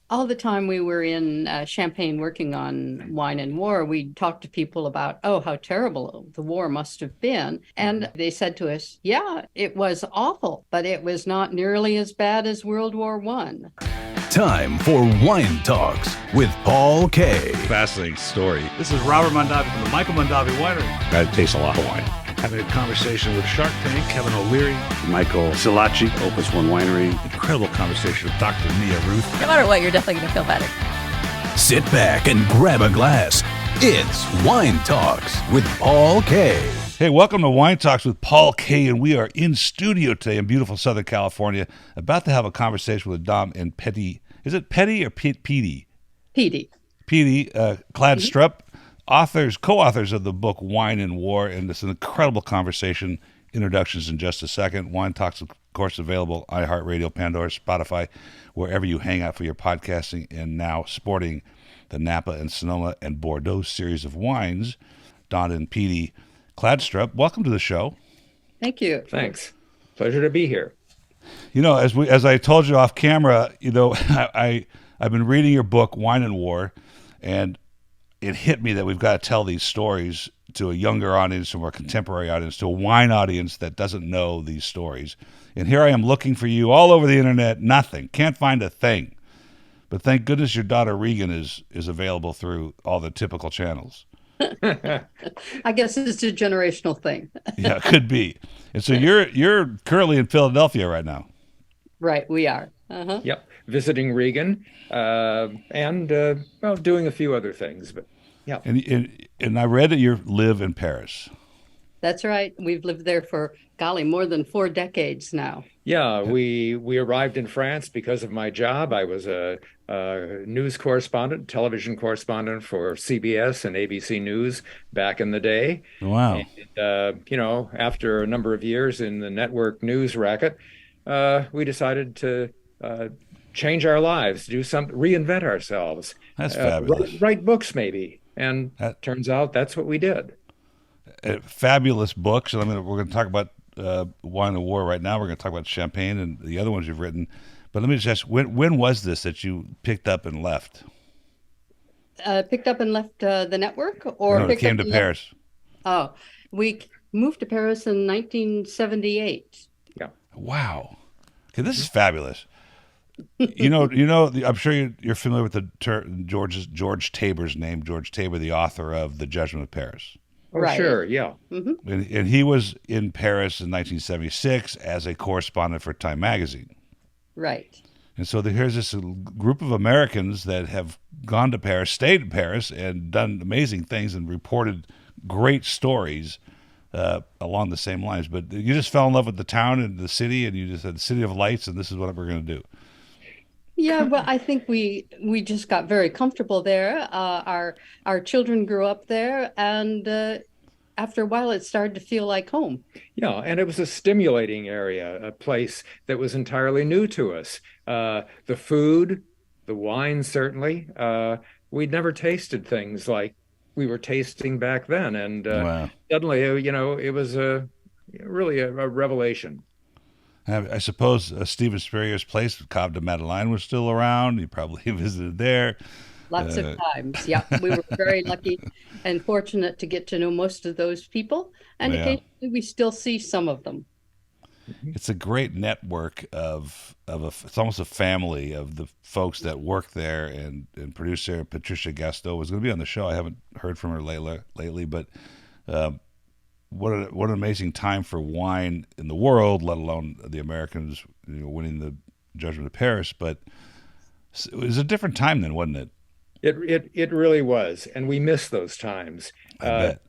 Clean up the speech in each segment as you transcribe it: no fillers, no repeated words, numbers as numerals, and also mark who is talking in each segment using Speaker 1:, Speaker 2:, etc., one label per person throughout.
Speaker 1: all the time we were in Champaign working on Wine and War, we talked to people about, oh, how terrible the war must have been. And they said to us, yeah, it was awful, but it was not nearly as bad as World War One.
Speaker 2: Time for Wine Talks with Paul K.
Speaker 3: Fascinating story.
Speaker 4: This is Robert Mondavi from the Michael Mondavi Winery.
Speaker 3: That tastes a lot of wine.
Speaker 4: Having a conversation with Shark Tank, Kevin O'Leary,
Speaker 3: Michael Silacci, Opus One Winery.
Speaker 4: incredible conversation with Dr. Mia Ruth.
Speaker 5: No matter what, you're definitely going to feel better.
Speaker 2: Sit back and grab a glass. It's Wine Talks with Paul K.
Speaker 3: Hey, welcome to Wine Talks with Paul K. And we are in studio today in beautiful Southern California, about to have a conversation with Don and Petie. Is it Petie or Petie?
Speaker 1: Petie.
Speaker 3: Petie Kladstrup, co-authors of the book Wine and War, and it's an incredible conversation. Introductions in just a second. Wine Talks, of course, available iHeartRadio, Pandora, Spotify, wherever you hang out for your podcasting, and now sporting the Napa and Sonoma and Bordeaux series of wines. Don and Petie Kladstrup, welcome to the show.
Speaker 1: Thank you.
Speaker 6: Thanks. Pleasure to be here.
Speaker 3: You know, as I told you off camera, you know, I've been reading your book Wine and War, and it hit me that we've got to tell these stories to a younger audience, to a more contemporary audience, to a wine audience that doesn't know these stories. And here I am looking for you all over the internet, nothing, can't find a thing. But thank goodness your daughter Regan is available through all the typical channels.
Speaker 1: I guess it's a generational thing.
Speaker 3: Yeah, it could be. And so you're currently in Philadelphia right now.
Speaker 1: Right, we are. Uh-huh.
Speaker 6: Yep. Visiting Regan and doing a few other things. But yeah.
Speaker 3: And I read that you live in Paris.
Speaker 1: That's right. We've lived there for, golly, more than 4 decades now.
Speaker 6: Yeah, we arrived in France because of my job. I was a news correspondent, television correspondent for CBS and ABC News back in the day.
Speaker 3: Wow.
Speaker 6: And, after a number of years in the network news racket, we decided to change our lives, reinvent ourselves.
Speaker 3: That's fabulous.
Speaker 6: Write books, maybe. And turns out that's what we did.
Speaker 3: Fabulous books. And we're going to talk about Wine and War right now. We're going to talk about Champagne and the other ones you've written. But let me just ask, when was this that you picked up and left?
Speaker 1: Picked up and left the network? Or
Speaker 3: No, it came to Paris.
Speaker 1: Oh, we moved to Paris in 1978.
Speaker 6: Yeah.
Speaker 3: Wow. Okay, this is fabulous. I'm sure you're familiar with the George Tabor's name, George Tabor, the author of The Judgment of Paris.
Speaker 6: Oh,
Speaker 1: Right.
Speaker 6: sure, yeah.
Speaker 1: Mm-hmm.
Speaker 3: And he was in Paris in 1976 as a correspondent for Time magazine.
Speaker 1: Right.
Speaker 3: And so here's this group of Americans that have gone to Paris, stayed in Paris, and done amazing things and reported great stories along the same lines. But you just fell in love with the town and the city, and you just said, the City of Lights, and this is what we're going to do.
Speaker 1: Yeah, well, I think we just got very comfortable there. Our children grew up there, and after a while, it started to feel like home.
Speaker 6: Yeah, and it was a stimulating area, a place that was entirely new to us. The food, the wine, certainly. We'd never tasted things like we were tasting back then. And
Speaker 3: Wow.
Speaker 6: suddenly, it was really a revelation.
Speaker 3: I suppose Stephen Spurrier's place, Cave de Madeleine, was still around. You probably visited there.
Speaker 1: Lots of times. Yeah, we were very lucky and fortunate to get to know most of those people. And
Speaker 3: Yeah.
Speaker 1: occasionally we still see some of them.
Speaker 3: It's a great network it's almost a family of the folks that work there, and producer Patricia Gasteau was going to be on the show. I haven't heard from her lately, but what an amazing time for wine in the world, let alone the Americans winning the Judgment of Paris. But it was a different time then, wasn't it?
Speaker 6: It really was, and we miss those times.
Speaker 3: I bet.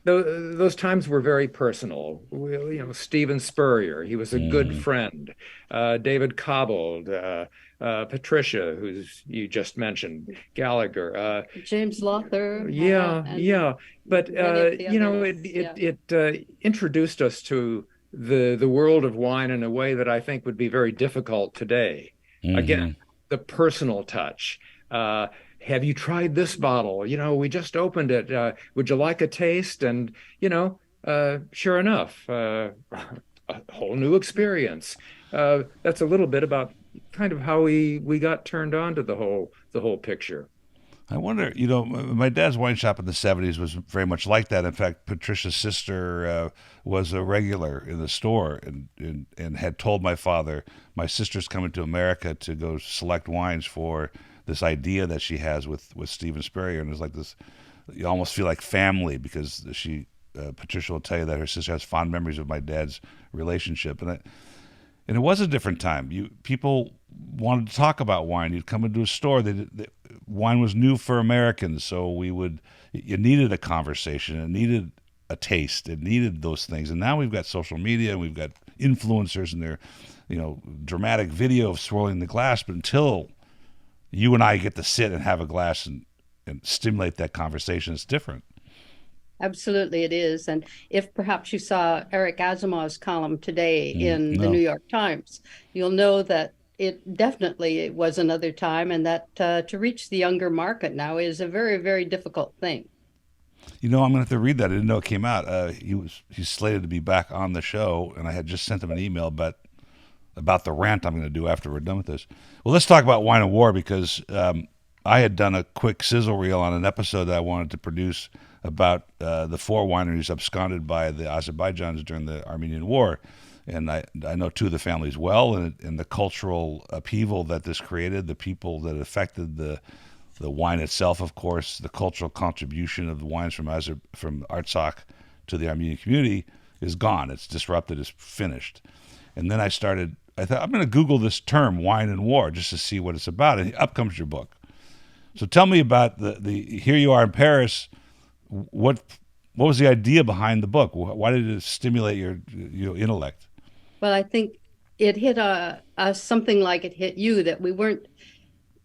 Speaker 6: Those times were very personal. Stephen Spurrier, he was a good friend. David Cobbold, Patricia, who's you just mentioned, Gallagher.
Speaker 1: James Lawther.
Speaker 6: Yeah. But
Speaker 1: many of the others,
Speaker 6: it introduced us to the world of wine in a way that I think would be very difficult today.
Speaker 3: Mm-hmm.
Speaker 6: Again, the personal touch. Have you tried this bottle? We just opened it. Would you like a taste? And, sure enough, a whole new experience. That's a little bit about kind of how we got turned on to the whole picture.
Speaker 3: I wonder, my dad's wine shop in the 70s was very much like that. In fact, Patricia's sister was a regular in the store and had told my father, my sister's coming to America to go select wines for this idea that she has with Stephen Spurrier. And it's like this, you almost feel like family because Patricia will tell you that her sister has fond memories of my dad's relationship. And it was a different time. People wanted to talk about wine. You'd come into a store. Wine was new for Americans, so you needed a conversation. It needed a taste. It needed those things. And now we've got social media, and we've got influencers and their, dramatic video of swirling the glass. But until you and I get to sit and have a glass and stimulate that conversation, it's different.
Speaker 1: Absolutely, it is. And if perhaps you saw Eric Asimov's column today in the
Speaker 3: No.
Speaker 1: New York Times, you'll know that it was another time, and that to reach the younger market now is a very, very difficult thing.
Speaker 3: I'm going to have to read that. I didn't know it came out. He's slated to be back on the show, and I had just sent him an email about the rant I'm going to do after we're done with this. Well, let's talk about Wine and War because I had done a quick sizzle reel on an episode that I wanted to produce about the four wineries absconded by the Azerbaijans during the Armenian War. And I know two of the families well, and the cultural upheaval that this created, the people that affected the wine itself, of course, the cultural contribution of the wines from Artsakh to the Armenian community is gone. It's disrupted. It's finished. And then I thought, I'm going to Google this term, wine and war, just to see what it's about. And up comes your book. So tell me about the here you are in Paris. What was the idea behind the book? Why did it stimulate your intellect?
Speaker 1: Well, I think it hit us something like it hit you, that we weren't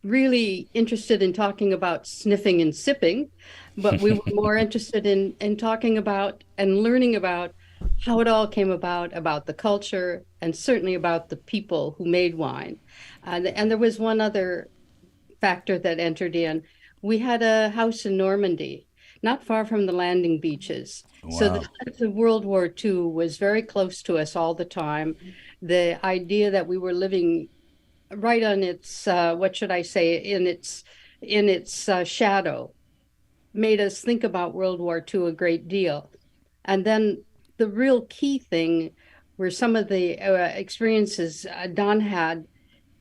Speaker 1: really interested in talking about sniffing and sipping, but we were more interested in talking about and learning about how it all came about the culture, and certainly about the people who made wine. And there was one other factor that entered in. We had a house in Normandy, not far from the landing beaches.
Speaker 3: Wow.
Speaker 1: So the World War II was very close to us all the time. The idea that we were living right on its, what should I say, in its shadow made us think about World War II a great deal. And then the real key thing were some of the experiences Don had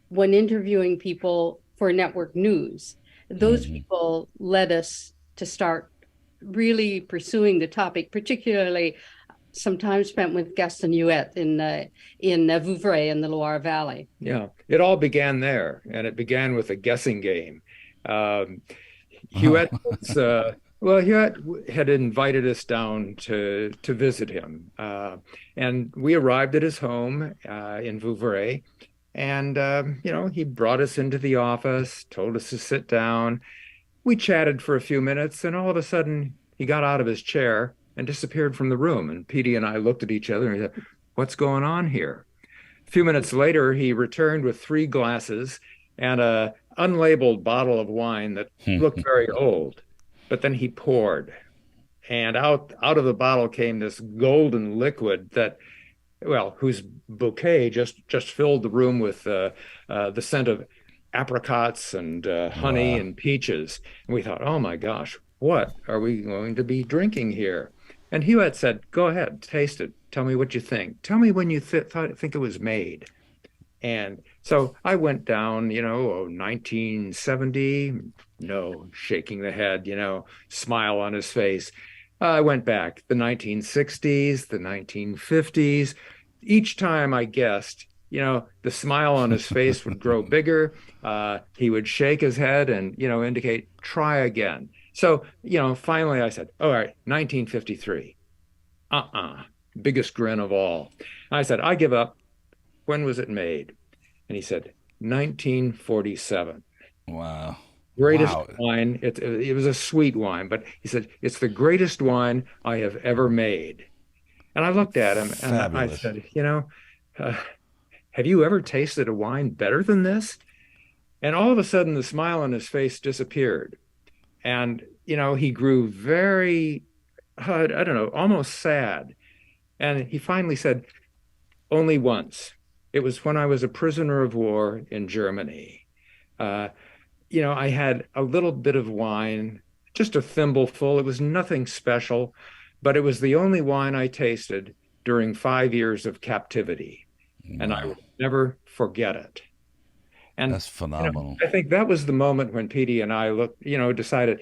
Speaker 1: when interviewing people for network news. Those people led us to start really pursuing the topic, particularly some time spent with Gaston Huet in Vouvray in the Loire Valley.
Speaker 6: Yeah, it all began there, and it began with a guessing game. Huet Huet had invited us down to visit him, and we arrived at his home in Vouvray, and he brought us into the office, told us to sit down. We chatted for a few minutes, and all of a sudden he got out of his chair and disappeared from the room. And Petie and I looked at each other and said, "What's going on here?" A few minutes later, he returned with 3 glasses and a unlabeled bottle of wine that looked very old. But then he poured, and out of the bottle came this golden liquid that, well, whose bouquet just filled the room with the scent of apricots and honey and peaches. And we thought, oh my gosh, what are we going to be drinking here? And Huet said, "Go ahead, taste it. Tell me what you think. Tell me when you think it was made." And so I went down, 1970, no, shaking the head, smile on his face. I went back, the 1960s, the 1950s. Each time I guessed, the smile on his face would grow bigger. He would shake his head and, indicate, try again. So, finally I said, all right, 1953. Biggest grin of all. I said, I give up. When was it made? And he said, 1947.
Speaker 3: Wow.
Speaker 6: Greatest wine. It was a sweet wine, but he said, it's the greatest wine I have ever made. And I looked at him and I said, have you ever tasted a wine better than this? And all of a sudden, the smile on his face disappeared. And, he grew very, I don't know, almost sad. And he finally said, only once. It was when I was a prisoner of war in Germany. Uh, I had a little bit of wine, just a thimbleful. It was nothing special, but it was the only wine I tasted during 5 years of captivity, and I
Speaker 3: Wow,
Speaker 6: will never forget it. And
Speaker 3: that's phenomenal.
Speaker 6: I think that was the moment when Petey and I decided,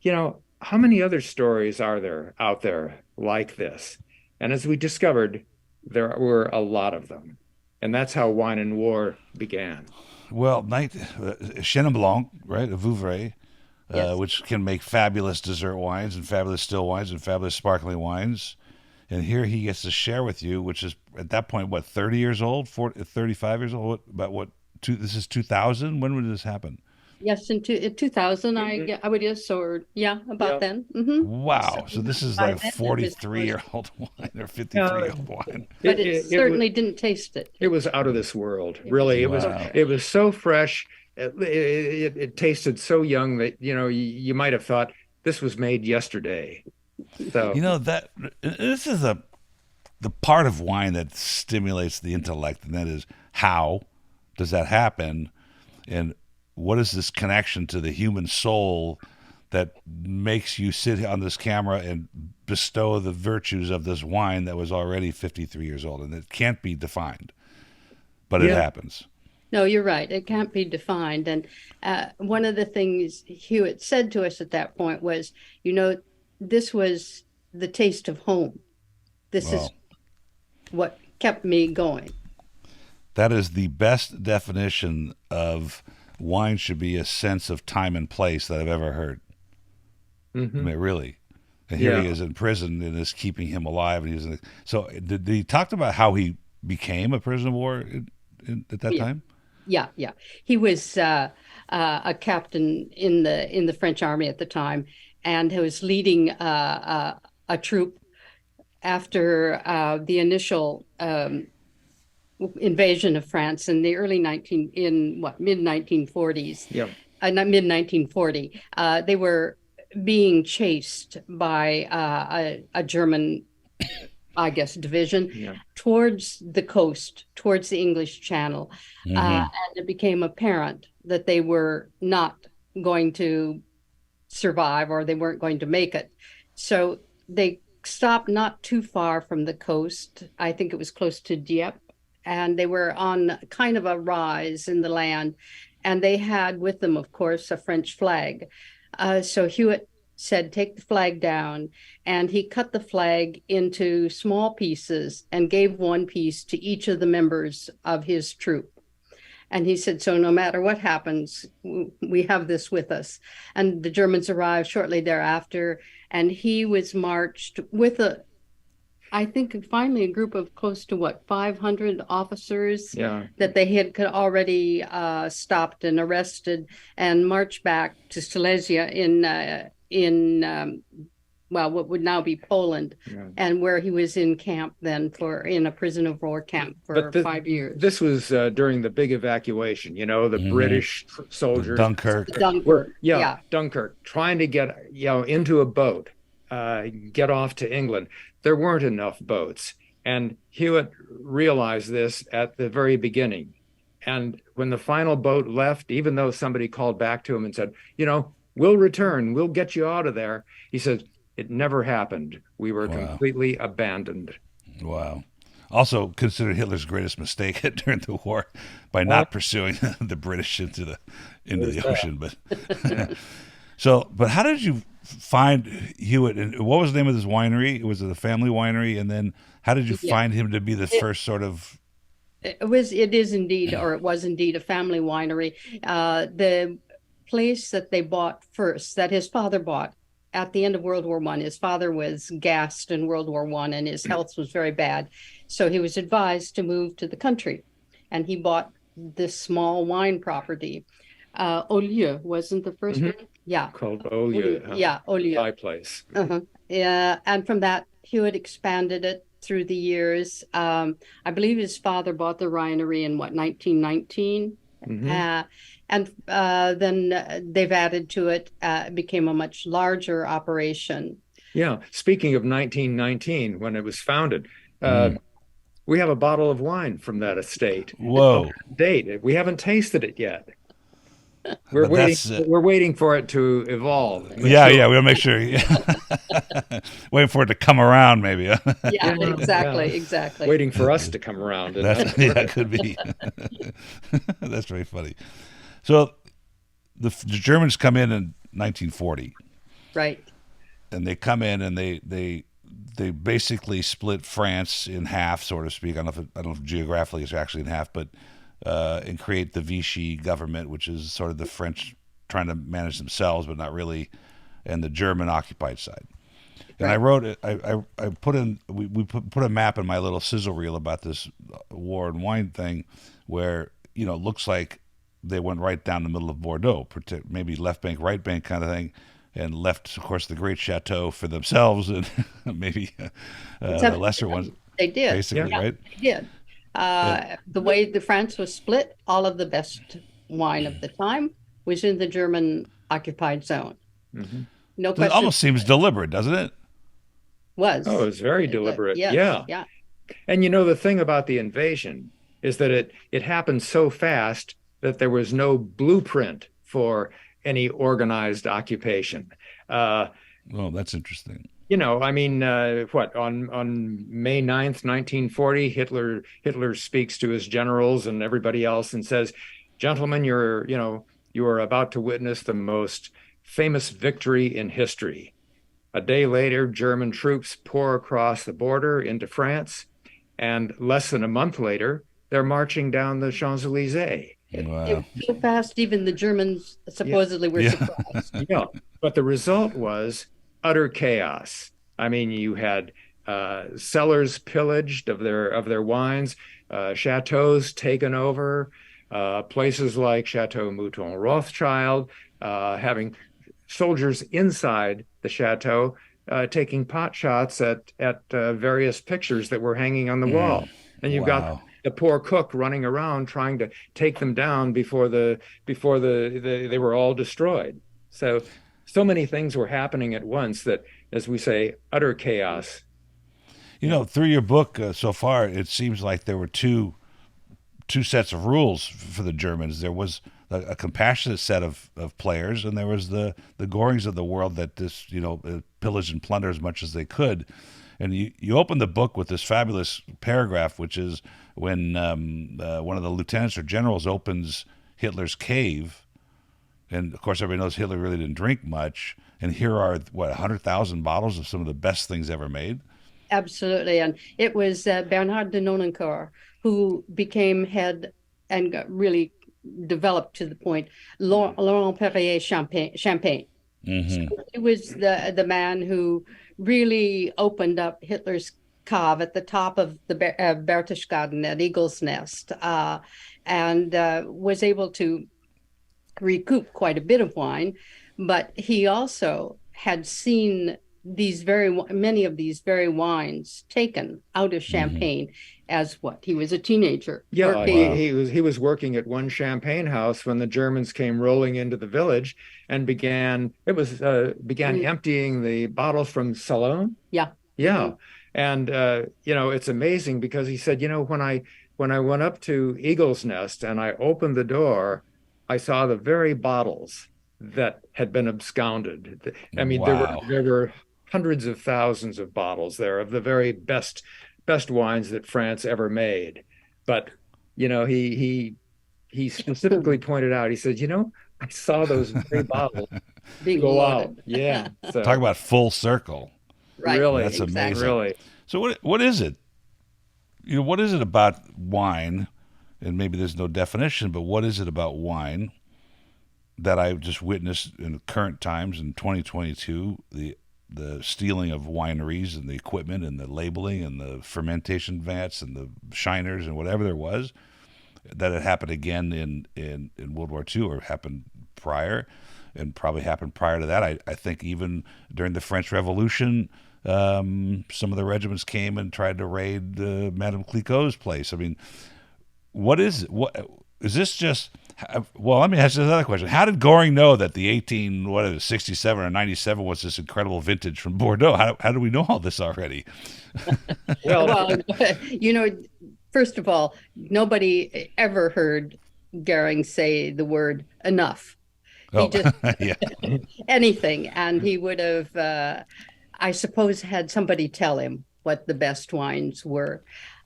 Speaker 6: how many other stories are there out there like this? And as we discovered, there were a lot of them. And that's how Wine and War began.
Speaker 3: Well, Chenin Blanc, right, a Vouvray,
Speaker 1: Yes.
Speaker 3: which can make fabulous dessert wines and fabulous still wines and fabulous sparkling wines. And here he gets to share with you, which is at that point, what, 30 years old, 40, 35 years old? About what, this is 2000? When would this happen?
Speaker 1: Yes, in 2000, I would guess, or yeah, about
Speaker 6: Yeah.
Speaker 1: then. So
Speaker 3: Wow. So this is
Speaker 1: by
Speaker 3: like a
Speaker 1: then it was
Speaker 3: 43-year-old wine or
Speaker 6: Yeah,
Speaker 3: 53-year-old wine.
Speaker 1: but
Speaker 6: it,
Speaker 1: it
Speaker 6: it, it was
Speaker 1: certainly didn't taste it.
Speaker 6: it was out of this world.
Speaker 1: It was
Speaker 6: Really, it was
Speaker 1: so
Speaker 3: Wow.
Speaker 6: it
Speaker 1: fresh.
Speaker 6: was so fresh. It tasted so young that you might have thought this was made yesterday. So
Speaker 3: You know, that this is the part of wine that stimulates the intellect, and that is how does that happen? And what is this connection to the human soul that makes you sit on this camera and bestow the virtues of this wine that was already 53 years old? And it can't be defined, but it
Speaker 6: yeah,
Speaker 3: happens.
Speaker 1: No, you're right. It can't be defined. And one of the things Hewitt said to us at that point was, this was the taste of home. This is
Speaker 3: Well,
Speaker 1: what kept me going.
Speaker 3: that is the best definition of wine should be a sense of time and place that I've ever heard. I
Speaker 6: hmm
Speaker 3: mean, really. And here he
Speaker 6: yeah.
Speaker 3: is in prison, and it's keeping him alive. And he's in the, so did he talked about how he became a prisoner of war at that
Speaker 1: Yeah,
Speaker 3: time?
Speaker 1: yeah, yeah. He was a captain in the French army at the time, and he was leading a troop after the initial invasion of France in the early 19 in what mid 1940s,
Speaker 6: Yeah.
Speaker 1: not mid 1940. They were being chased by a German, I guess, division
Speaker 6: Yeah.
Speaker 1: towards the coast, towards the English Channel,
Speaker 3: Hmm.
Speaker 1: and it became apparent that they were not going to survive or they weren't going to make it. So they stopped not too far from the coast. I think it was close to Dieppe, and they were on kind of a rise in the land. And they had with them, of course, a French flag. So Hewitt said, take the flag down. And he cut the flag into small pieces and gave one piece to each of the members of his troop. And he said, so no matter what happens, we have this with us. And the Germans arrived shortly thereafter, and he was marched with I think finally a group of close to 500 officers
Speaker 6: Yeah.
Speaker 1: that they had already stopped and arrested and marched back to Silesia in what would now be Poland,
Speaker 6: Yeah.
Speaker 1: and where he was in camp then in a prison of war camp
Speaker 6: But
Speaker 1: for 5 years.
Speaker 6: this was during the big evacuation, the
Speaker 3: Hmm.
Speaker 6: British soldiers
Speaker 3: Dunkirk.
Speaker 1: Dunkirk,
Speaker 6: yeah,
Speaker 1: yeah.
Speaker 6: Dunkirk, trying to get, into a boat, get off to England. There weren't enough boats. And Hewitt realized this at the very beginning. And when the final boat left, even though somebody called back to him and said, we'll return, we'll get you out of there, he said, it never happened. We were
Speaker 3: Wow.
Speaker 6: completely abandoned.
Speaker 3: Wow. Also considered Hitler's greatest mistake during the war by
Speaker 6: Well,
Speaker 3: not pursuing the British into
Speaker 6: there's
Speaker 3: the
Speaker 6: that.
Speaker 3: ocean. But
Speaker 6: Yeah.
Speaker 3: so, but how did you find Hewitt? And what was the name of this winery? Was it a family winery? And then how did you
Speaker 1: Yeah.
Speaker 3: find him to be the
Speaker 1: It,
Speaker 3: first sort of?
Speaker 1: it was indeed a family winery. The place that they bought first, that his father bought at the end of World War One. His father was gassed in World War One, and his health was very bad. So he was advised to move to the country, and he bought this small wine property. Olieu wasn't the 1st
Speaker 6: Mhm.
Speaker 1: one? Yeah.
Speaker 6: Called
Speaker 1: Olieu.
Speaker 6: Olia,
Speaker 1: Yeah, Olieu.
Speaker 6: Thai place.
Speaker 1: Uh-huh. Yeah, and from that, Hewitt expanded it through the years. I believe his father bought the winery in 1919,
Speaker 6: Hmm.
Speaker 1: uh, and then they've added to it. It became a much larger operation.
Speaker 6: Yeah. Speaking of 1919, when it was founded, uh,
Speaker 3: Mm,
Speaker 6: We have a bottle of wine from that estate.
Speaker 3: Whoa.
Speaker 6: Date. We haven't tasted it yet.
Speaker 3: But that's
Speaker 6: We're waiting for it to evolve.
Speaker 3: yeah,
Speaker 6: Mature.
Speaker 3: we gotta make sure. Waiting for it to come around, maybe.
Speaker 1: Yeah,
Speaker 6: Yeah,
Speaker 1: exactly,
Speaker 6: yeah.
Speaker 1: exactly.
Speaker 6: Waiting for us to come around. And
Speaker 3: That could be. That's very funny. So the Germans come in 1940,
Speaker 1: Right.
Speaker 3: and they come in and they basically split France in half, so to speak. I don't know if geographically it's actually in half, but and create the Vichy government, which is sort of the French trying to manage themselves, but not really, and the German occupied side. And I wrote it. I put in we put a map in my little sizzle reel about this war and wine thing, where it looks like they went right down the middle of Bordeaux, maybe left bank, right bank kind of thing, and left, of course, the great chateau for themselves and maybe the lesser ones.
Speaker 1: They did.
Speaker 3: Basically,
Speaker 1: Yeah,
Speaker 3: right?
Speaker 1: they did. The way the France was split, all of the best wine of the time was in the German occupied zone.
Speaker 6: Mm-hmm.
Speaker 1: No
Speaker 3: It
Speaker 1: question.
Speaker 3: almost seems deliberate, doesn't it?
Speaker 1: Was.
Speaker 6: Oh, it's very deliberate.
Speaker 1: Yes,
Speaker 6: Yeah.
Speaker 1: yeah.
Speaker 6: And the thing about the invasion is that it happened so fast that there was no blueprint for any organized occupation.
Speaker 3: Oh, that's interesting.
Speaker 6: I mean, what on May 9th, 1940, Hitler speaks to his generals and everybody else and says, "Gentlemen, you are about to witness the most famous victory in history." A day later, German troops pour across the border into France, and less than a month later, they're marching down the Champs-Élysées.
Speaker 3: Wow.
Speaker 1: It was so fast, even the Germans supposedly were surprised.
Speaker 6: Yeah, but the result was utter chaos. I mean, you had cellars pillaged of their wines, chateaus taken over, places like Chateau Mouton Rothschild having soldiers inside the chateau taking pot shots at various pictures that were hanging on the wall. And you've got the poor cook running around trying to take them down before they were all destroyed. So many things were happening at once that, as we say, utter chaos.
Speaker 3: Through your book so far, it seems like there were two sets of rules for the Germans. There was a compassionate set of players, and there was the Gorings of the world that pillaged and plundered as much as they could. And you open the book with this fabulous paragraph, which is when one of the lieutenants or generals opens Hitler's cave. And, of course, everybody knows Hitler really didn't drink much. And here are, 100,000 bottles of some of the best things ever made?
Speaker 1: Absolutely. And it was Bernard de Nonancourt who became head and really developed to the point, Laurent Perrier Champagne.
Speaker 3: Mm-hmm.
Speaker 1: So he was the man who really opened up Hitler's cave at the top of the Berchtesgaden at Eagle's Nest, and was able to recoup quite a bit of wine. But he also had seen many of these very wines taken out of Champagne as he was a teenager.
Speaker 6: Yeah, he was working at one champagne house when the Germans came rolling into the village and began emptying the bottles from Salon.
Speaker 1: Yeah.
Speaker 6: And it's amazing because he said, when I went up to Eagle's Nest and I opened the door, I saw the very bottles that had been absconded. I mean, there were hundreds of thousands of bottles there of the very best wines that France ever made. But he specifically pointed out, he said, I saw those very bottles go out. Yeah. So,
Speaker 3: talk about full circle.
Speaker 1: Right.
Speaker 6: Really,
Speaker 3: that's amazing.
Speaker 6: Really.
Speaker 3: So what is it? What is it about wine? And maybe there's no definition, but what is it about wine that I just witnessed in current times in 2022? The stealing of wineries and the equipment and the labeling and the fermentation vats and the shiners and whatever there was, that had happened again in World War II or happened prior, and probably happened prior to that. I think even during the French Revolution, some of the regiments came and tried to raid Madame Clicquot's place. I mean, what is this just? Well, let me ask you another question. How did Goring know that the 67 or 97 was this incredible vintage from Bordeaux? How do we know all this already?
Speaker 6: Well,
Speaker 1: first of all, nobody ever heard Goering say the word enough. He
Speaker 3: Oh,
Speaker 1: just
Speaker 3: yeah.
Speaker 1: anything, and he would have, I suppose, had somebody tell him what the best wines were.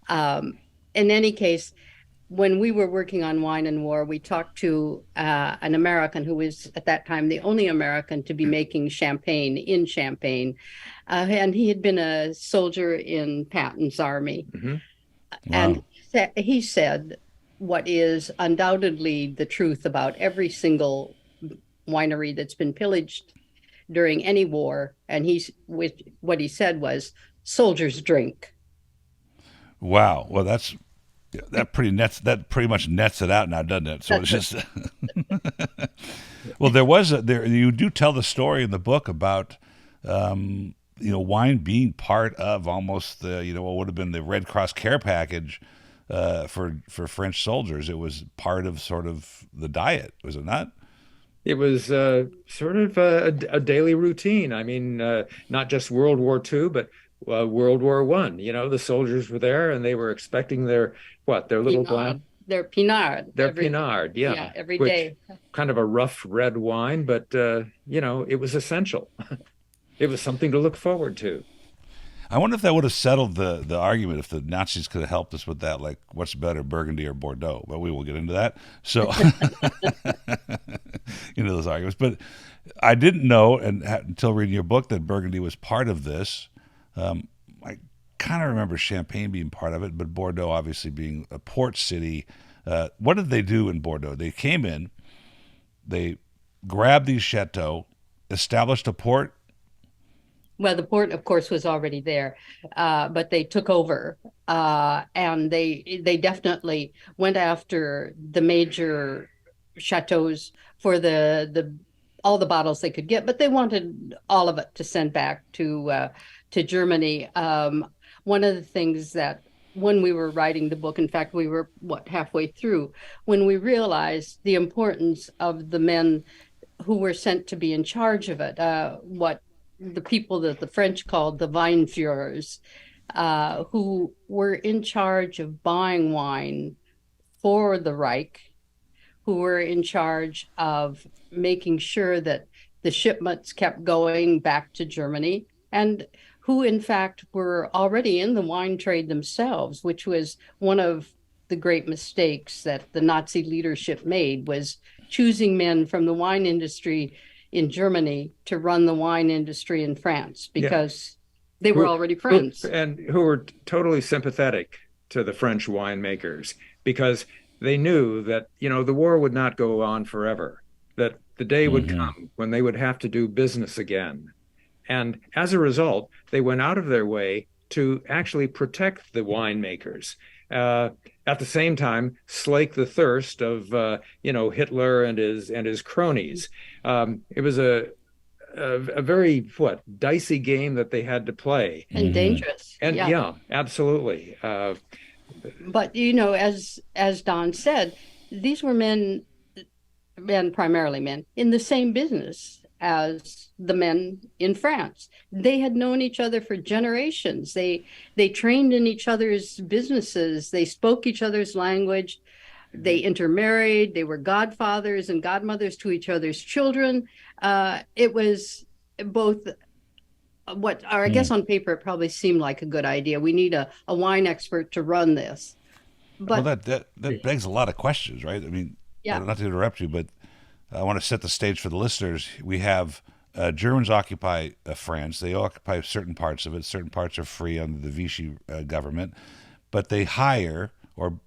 Speaker 1: Um, in any case, when we were working on Wine and War, we talked to an American who was at that time the only American to be making champagne in Champagne. And he had been a soldier in Patton's army.
Speaker 6: Hmm.
Speaker 1: And
Speaker 3: Wow.
Speaker 1: he said what is undoubtedly the truth about every single winery that's been pillaged during any war. And what he said was, soldiers drink.
Speaker 3: Wow. Well, that pretty much nets it out now, doesn't it? So it's just well, there you do tell the story in the book about wine being part of almost the what would have been the Red Cross care package for French soldiers. It was part of sort of the diet, was it not?
Speaker 6: It was sort of a daily routine. I mean, not just World War II, but World War One. You know, the soldiers were there and they were expecting their little glass,
Speaker 1: Pinard, their Pinard,
Speaker 6: their Pinard,
Speaker 1: yeah, every
Speaker 6: which
Speaker 1: day.
Speaker 6: kind of a rough red wine, but it was essential. It was something to look forward to.
Speaker 3: I wonder if that would have settled the argument if the Nazis could have helped us with that, like what's better, Burgundy or Bordeaux? But we will get into that. So, those arguments. But I didn't know, until reading your book, that Burgundy was part of this. I kind of remember Champagne being part of it, but Bordeaux obviously being a port city. What did they do in Bordeaux? They came in, they grabbed these chateaux, established a port.
Speaker 1: Well, the port, of course, was already there, but they took over, and they definitely went after the major chateaus for the all the bottles they could get, but they wanted all of it to send back to Germany. One of the things that when we were writing the book, in fact, we were halfway through, when we realized the importance of the men who were sent to be in charge of it, what the people that the French called the Weinführers, who were in charge of buying wine for the Reich, who were in charge of making sure that the shipments kept going back to Germany, and who in fact were already in the wine trade themselves, which was one of the great mistakes that the Nazi leadership made, was choosing men from the wine industry in Germany to run the wine industry in France, because they were already friends.
Speaker 6: And who were totally sympathetic to the French winemakers, because they knew that, the war would not go on forever, that the day would come when they would have to do business again. And as a result, they went out of their way to actually protect the winemakers. At the same time, slake the thirst of Hitler and his cronies. It was a very dicey game that they had to play,
Speaker 1: and dangerous.
Speaker 6: and yeah, absolutely.
Speaker 1: But as Don said, these were men, primarily men, in the same business as the men in France. They had known each other for generations. They trained in each other's businesses. They spoke each other's language. They intermarried. They were godfathers and godmothers to each other's children. It was both I guess on paper it probably seemed like a good idea. We need a wine expert to run this. But
Speaker 3: Well, that begs a lot of questions, right? I mean,
Speaker 1: yeah,
Speaker 3: not to interrupt you, but I want to set the stage for the listeners. We have Germans occupy France. They occupy certain parts of it. Certain parts are free under the Vichy government, but they hire or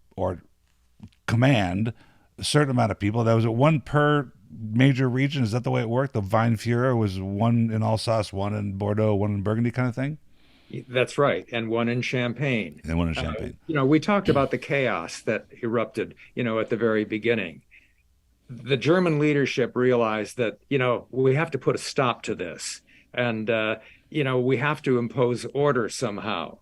Speaker 3: command a certain amount of people. That was it, one per major region. Is that the way it worked? The Weinführer was one in Alsace, one in Bordeaux, one in Burgundy, kind of thing.
Speaker 6: That's right, and one in Champagne.
Speaker 3: And one in Champagne.
Speaker 6: We talked about the chaos that erupted, at the very beginning. The German leadership realized that, we have to put a stop to this. And, we have to impose order somehow.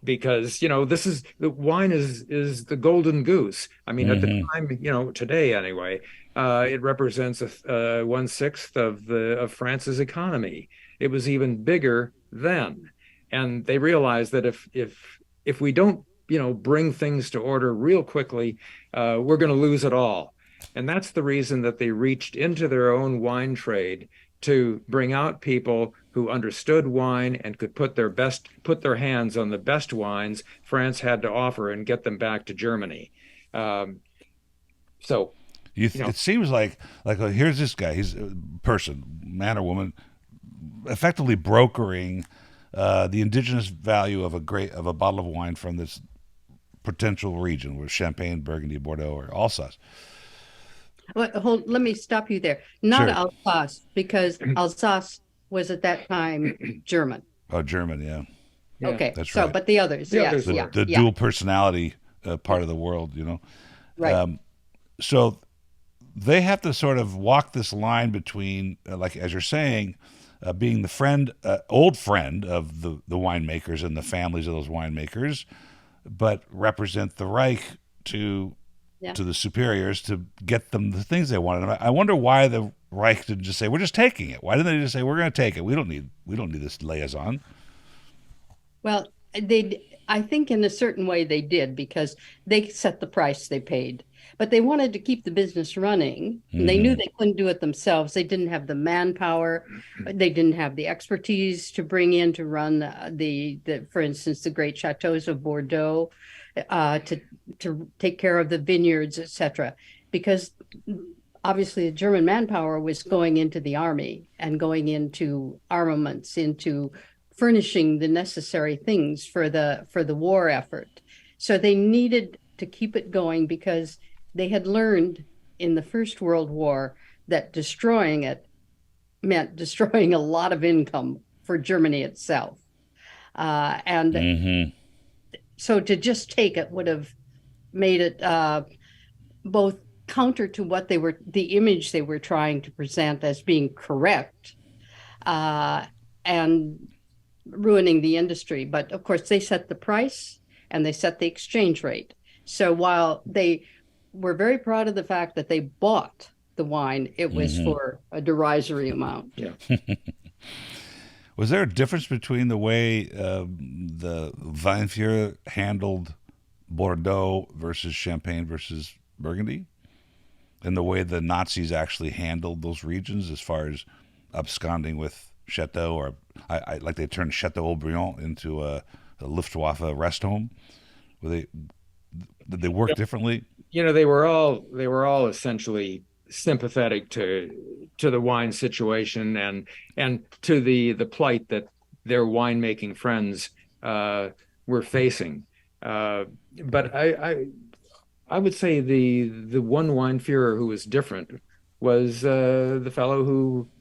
Speaker 6: Because, the wine is the golden goose. I mean, at the time, today anyway, it represents 1/6 of France's economy. It was even bigger then. And they realized that if we don't bring things to order real quickly, we're going to lose it all. And that's the reason that they reached into their own wine trade to bring out people who understood wine and could put their hands on the best wines France had to offer and get them back to Germany. So
Speaker 3: it seems like here's this guy, he's a person, man or woman, effectively brokering the indigenous value of a bottle of wine from this potential region, where Champagne, Burgundy, Bordeaux, or Alsace.
Speaker 1: Well, let me stop you there. Not
Speaker 3: Sure.
Speaker 1: Alsace, because Alsace was at that time German.
Speaker 3: Oh, German, yeah.
Speaker 6: Yeah,
Speaker 1: Okay,
Speaker 3: that's
Speaker 1: so
Speaker 3: right.
Speaker 1: but the others,
Speaker 6: The
Speaker 1: yes,
Speaker 6: others
Speaker 1: yeah,
Speaker 6: were.
Speaker 3: The
Speaker 1: yeah,
Speaker 3: dual personality part of the world,
Speaker 1: right.
Speaker 3: So they have to sort of walk this line between, like as you're saying, being the old friend of the winemakers and the families of those winemakers, but represent the Reich to
Speaker 1: Yeah.
Speaker 3: the superiors to get them the things they wanted. And I wonder why the Reich didn't just say, "We're just taking it." Why didn't they just say, "We're going to take it. We don't need this liaison"?
Speaker 1: Well, I think in a certain way they did, because they set the price they paid, but they wanted to keep the business running. And they knew they couldn't do it themselves. They didn't have the manpower. They didn't have the expertise to bring in to run for instance, the great chateaus of Bordeaux, to take care of the vineyards, etc. Because obviously the German manpower was going into the army and going into armaments, into furnishing the necessary things for the war effort. So they needed to keep it going, because they had learned in the First World War that destroying it meant destroying a lot of income for Germany itself. And so to just take it would have made it both counter to the image they were trying to present as being correct, and ruining the industry. But of course, they set the price and they set the exchange rate. So while they were very proud of the fact that they bought the wine, it was for a derisory amount.
Speaker 6: Yeah.
Speaker 3: Was there a difference between the way the Weinführer handled Bordeaux versus Champagne versus Burgundy, and the way the Nazis actually handled those regions, as far as absconding with Chateau, or I like they turned Chateau Aubryon into a Luftwaffe rest home? Did they work differently?
Speaker 6: They were all essentially sympathetic to the wine situation and to the plight that their winemaking friends were facing. But I would say the one Weinführer who was different was the fellow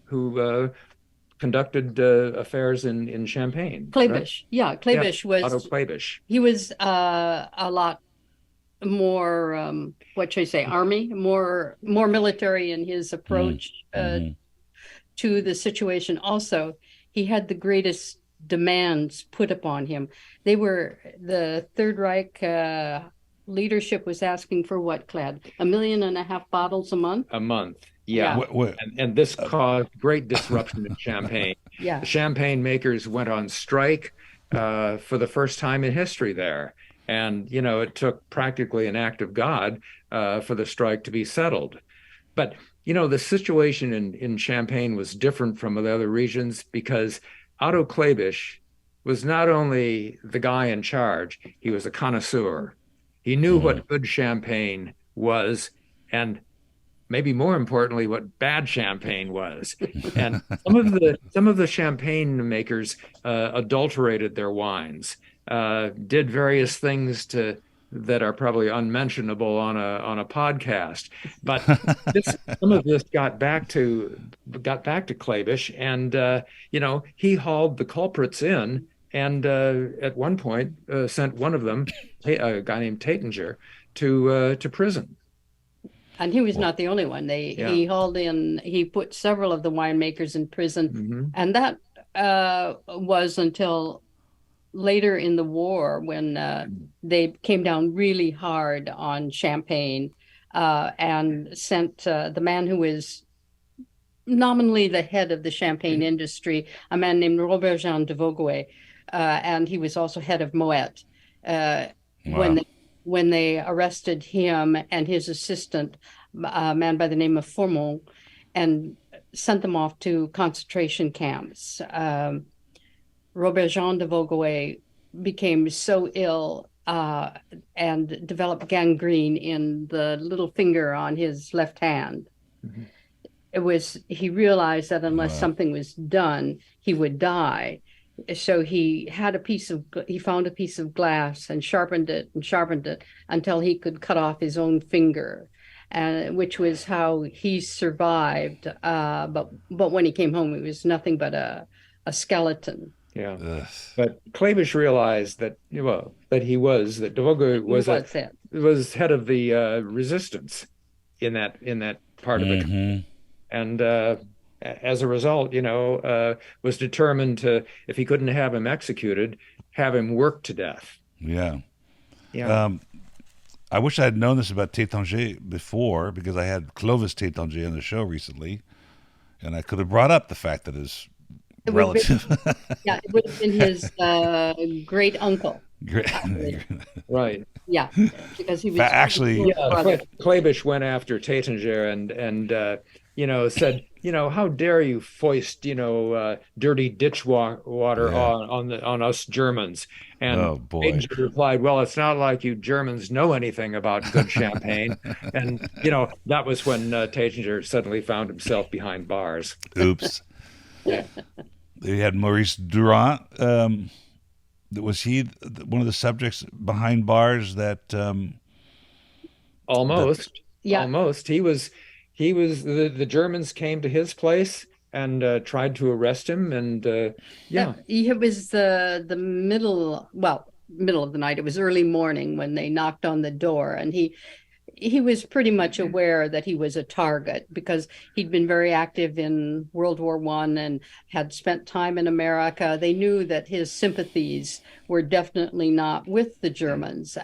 Speaker 6: who conducted affairs in Champagne.
Speaker 1: Kladstrup,
Speaker 6: right?
Speaker 1: yeah, Kladstrup was
Speaker 6: Otto Kladstrup.
Speaker 1: he was a lot more what should I say, army, more military in his approach to the situation. Also, he had the greatest demands put upon him. The Third Reich leadership was asking for what, Clad? 1.5 million bottles a month?
Speaker 6: A month. Yeah.
Speaker 3: Yeah.
Speaker 6: And this caused great disruption in Champagne.
Speaker 1: Yeah.
Speaker 6: The champagne makers went on strike for the first time in history there. And, it took practically an act of God for the strike to be settled. But, the situation in Champagne was different from the other regions, because Otto Kladstrup was not only the guy in charge, he was a connoisseur. He knew what good champagne was, and maybe more importantly, what bad champagne was. And some of the champagne makers adulterated their wines, did various things that are probably unmentionable on a podcast. But some of this got back to Kladstrup, and he hauled the culprits in, and at one point sent one of them, a guy named Taittinger, to prison.
Speaker 1: And he was not the only one. He put several of the winemakers in prison. And that was until later in the war, when they came down really hard on Champagne, and sent the man who was nominally the head of the champagne industry, a man named Robert Jean de Vogüé, and he was also head of Moet. when
Speaker 3: Wow.
Speaker 1: they arrested him and his assistant, a man by the name of Formont, and sent them off to concentration camps. Robert Jean de Vogüé became so ill and developed gangrene in the little finger on his left hand.
Speaker 6: Mhm.
Speaker 1: He realized that unless
Speaker 3: Wow.
Speaker 1: something was done, he would die. So he found a piece of glass and sharpened it until he could cut off his own finger, and which was how he survived. But when he came home, it was nothing but a skeleton.
Speaker 6: Yeah.
Speaker 3: Ugh.
Speaker 6: But Clavish realized that, well, that de Vogüé
Speaker 1: He was it.
Speaker 6: was head of the resistance in that part of the country.
Speaker 3: Hmm.
Speaker 6: And as a result, was determined to, if he couldn't have him executed, have him worked to death.
Speaker 3: Yeah.
Speaker 6: Yeah.
Speaker 3: I wish I had known this about Tétanger before, because I had Clovis Tétanger on the show recently, and I could have brought up the fact that his
Speaker 1: It would have been,
Speaker 3: relative.
Speaker 1: yeah, it would have been his great uncle.
Speaker 6: Right.
Speaker 1: Yeah, because he was
Speaker 3: Actually,
Speaker 6: Yeah,
Speaker 1: brother.
Speaker 6: Clavish went after Taittinger and said, how dare you foist, dirty ditch water
Speaker 3: Yeah.
Speaker 6: on us Germans? And
Speaker 3: Oh boy.
Speaker 6: Taittinger replied, well, it's not like you Germans know anything about good champagne. And that was when Taittinger suddenly found himself behind bars.
Speaker 3: Oops.
Speaker 6: Yeah.
Speaker 3: They had Maurice Durand. Was he one of the subjects behind bars that?
Speaker 6: Almost.
Speaker 1: Yeah.
Speaker 6: Almost. The Germans came to his place and tried to arrest him, and yeah.
Speaker 1: It was the middle of the night. It was early morning when they knocked on the door, and he was pretty much aware that he was a target because he'd been very active in World War I and had spent time in America. They knew that his sympathies were definitely not with the Germans.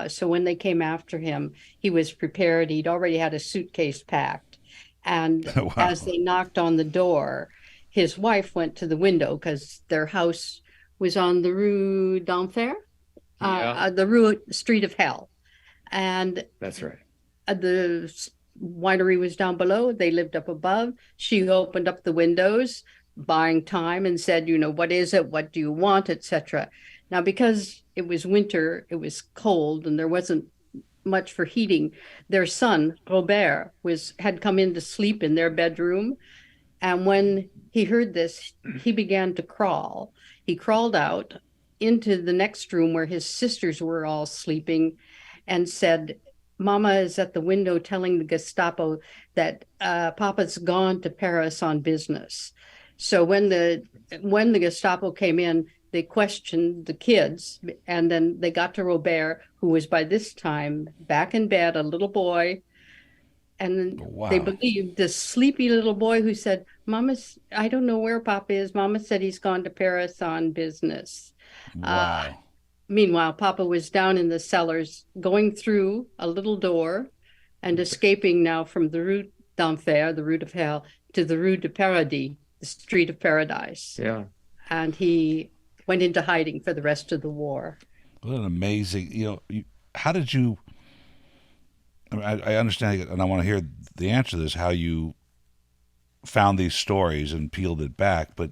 Speaker 1: So when they came after him, he was prepared. He'd already had a suitcase packed. And
Speaker 3: Wow.
Speaker 1: as they knocked on the door, his wife went to the window because their house was on the Rue d'Enfer,
Speaker 6: Yeah.
Speaker 1: the Street of Hell. And
Speaker 6: That's right.
Speaker 1: the winery was down below. They lived up above. She opened up the windows, buying time, and said, what is it? What do you want, etc. Now, because it was winter, it was cold, and there wasn't much for heating, their son, Robert, had come in to sleep in their bedroom. And when he heard this, he began to crawl. He crawled out into the next room where his sisters were all sleeping and said, Mama is at the window telling the Gestapo that Papa's gone to Paris on business. So when the Gestapo came in, they questioned the kids, and then they got to Robert, who was by this time back in bed, a little boy. And
Speaker 3: Wow.
Speaker 1: they believed this sleepy little boy who said, I don't know where Papa is. Mama said he's gone to Paris on business.
Speaker 3: Wow.
Speaker 1: Meanwhile, Papa was down in the cellars, going through a little door and escaping now from the Rue d'Enfer, the Rue of Hell, to the Rue de Paradis, the Street of Paradise.
Speaker 6: Yeah.
Speaker 1: And he went into hiding for the rest of the war.
Speaker 3: What an amazing, how did you, I understand, and I want to hear the answer to this, how you found these stories and peeled it back, but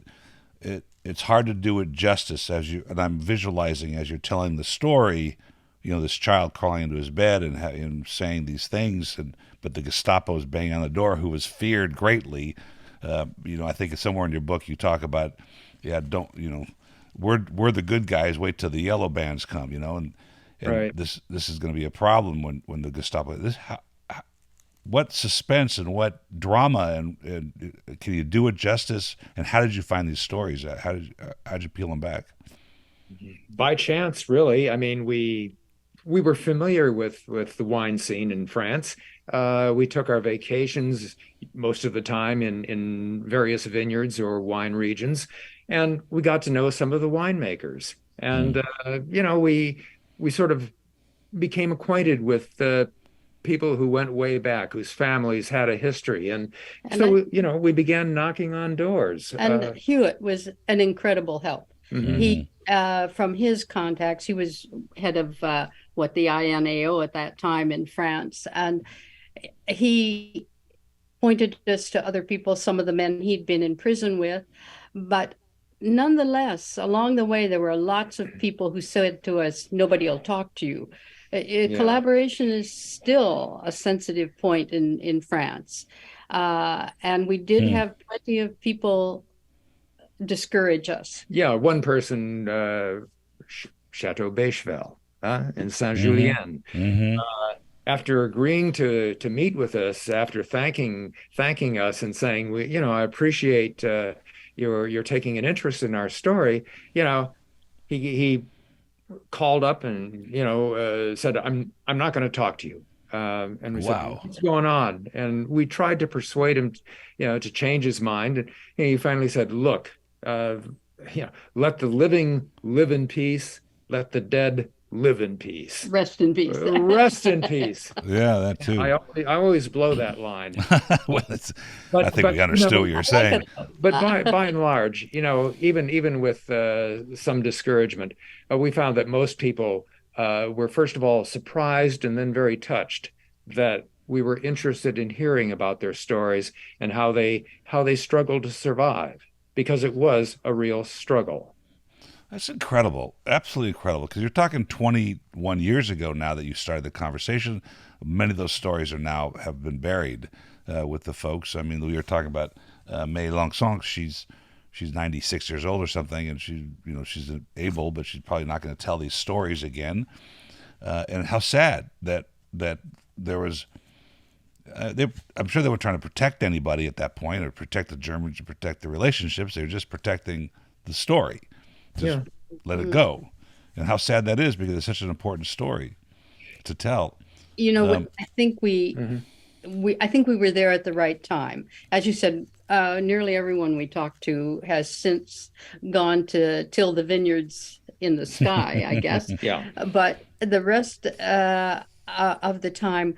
Speaker 3: it's hard to do it justice and I'm visualizing as you're telling the story, this child crawling into his bed and saying these things, but the Gestapo is banging on the door, who was feared greatly. I think it's somewhere in your book you talk about, we're the good guys, wait till the yellow bands come, and
Speaker 6: Right.
Speaker 3: this is going to be a problem when the Gestapo. What suspense and what drama and can you do it justice? And how did you find these stories? How'd you peel them back?
Speaker 6: By chance, really. I mean, we were familiar with the wine scene in France. We took our vacations most of the time in various vineyards or wine regions, and we got to know some of the winemakers. And we sort of became acquainted with the people who went way back, whose families had a history, and so we began knocking on doors.
Speaker 1: And Hewitt was an incredible help.
Speaker 6: Mhm.
Speaker 1: He, from his contacts, he was head of what the INAO at that time in France. And he pointed us to other people, some of the men he'd been in prison with. But nonetheless, along the way, there were lots of people who said to us, nobody will talk to you. Collaboration is still a sensitive point in France. And we did have plenty of people discourage us.
Speaker 6: Yeah, one person, Chateau Bechevel in Saint-Julien. After agreeing to meet with us, after thanking us and saying, I appreciate you're taking an interest in our story, he called up and said, I'm not going to talk to you. And we said, what's going on? And we tried to persuade him, to change his mind. And he finally said, look, let the living live in peace, let the dead live in peace.
Speaker 1: Rest in peace.
Speaker 6: Rest in peace.
Speaker 3: Yeah, that too.
Speaker 6: I always blow that line.
Speaker 3: Well, I think we understood what you were saying.
Speaker 6: But by and large, even with some discouragement, we found that most people were, first of all, surprised and then very touched that we were interested in hearing about their stories and how they struggled to survive, because it was a real struggle.
Speaker 3: That's incredible. Absolutely incredible. Because you're talking 21 years ago now that you started the conversation. Many of those stories have been buried with the folks. I mean, we were talking about May Langsong. She's 96 years old or something, and she's able, but she's probably not going to tell these stories again. And how sad that there was. I'm sure they weren't trying to protect anybody at that point, or protect the Germans, or protect the relationships. They were just protecting the story. Just let it go. And how sad that is, because it's such an important story to tell.
Speaker 1: I think we were there at the right time. As you said, nearly everyone we talked to has since gone to till the vineyards in the sky, I guess.
Speaker 6: Yeah.
Speaker 1: But the rest of the time,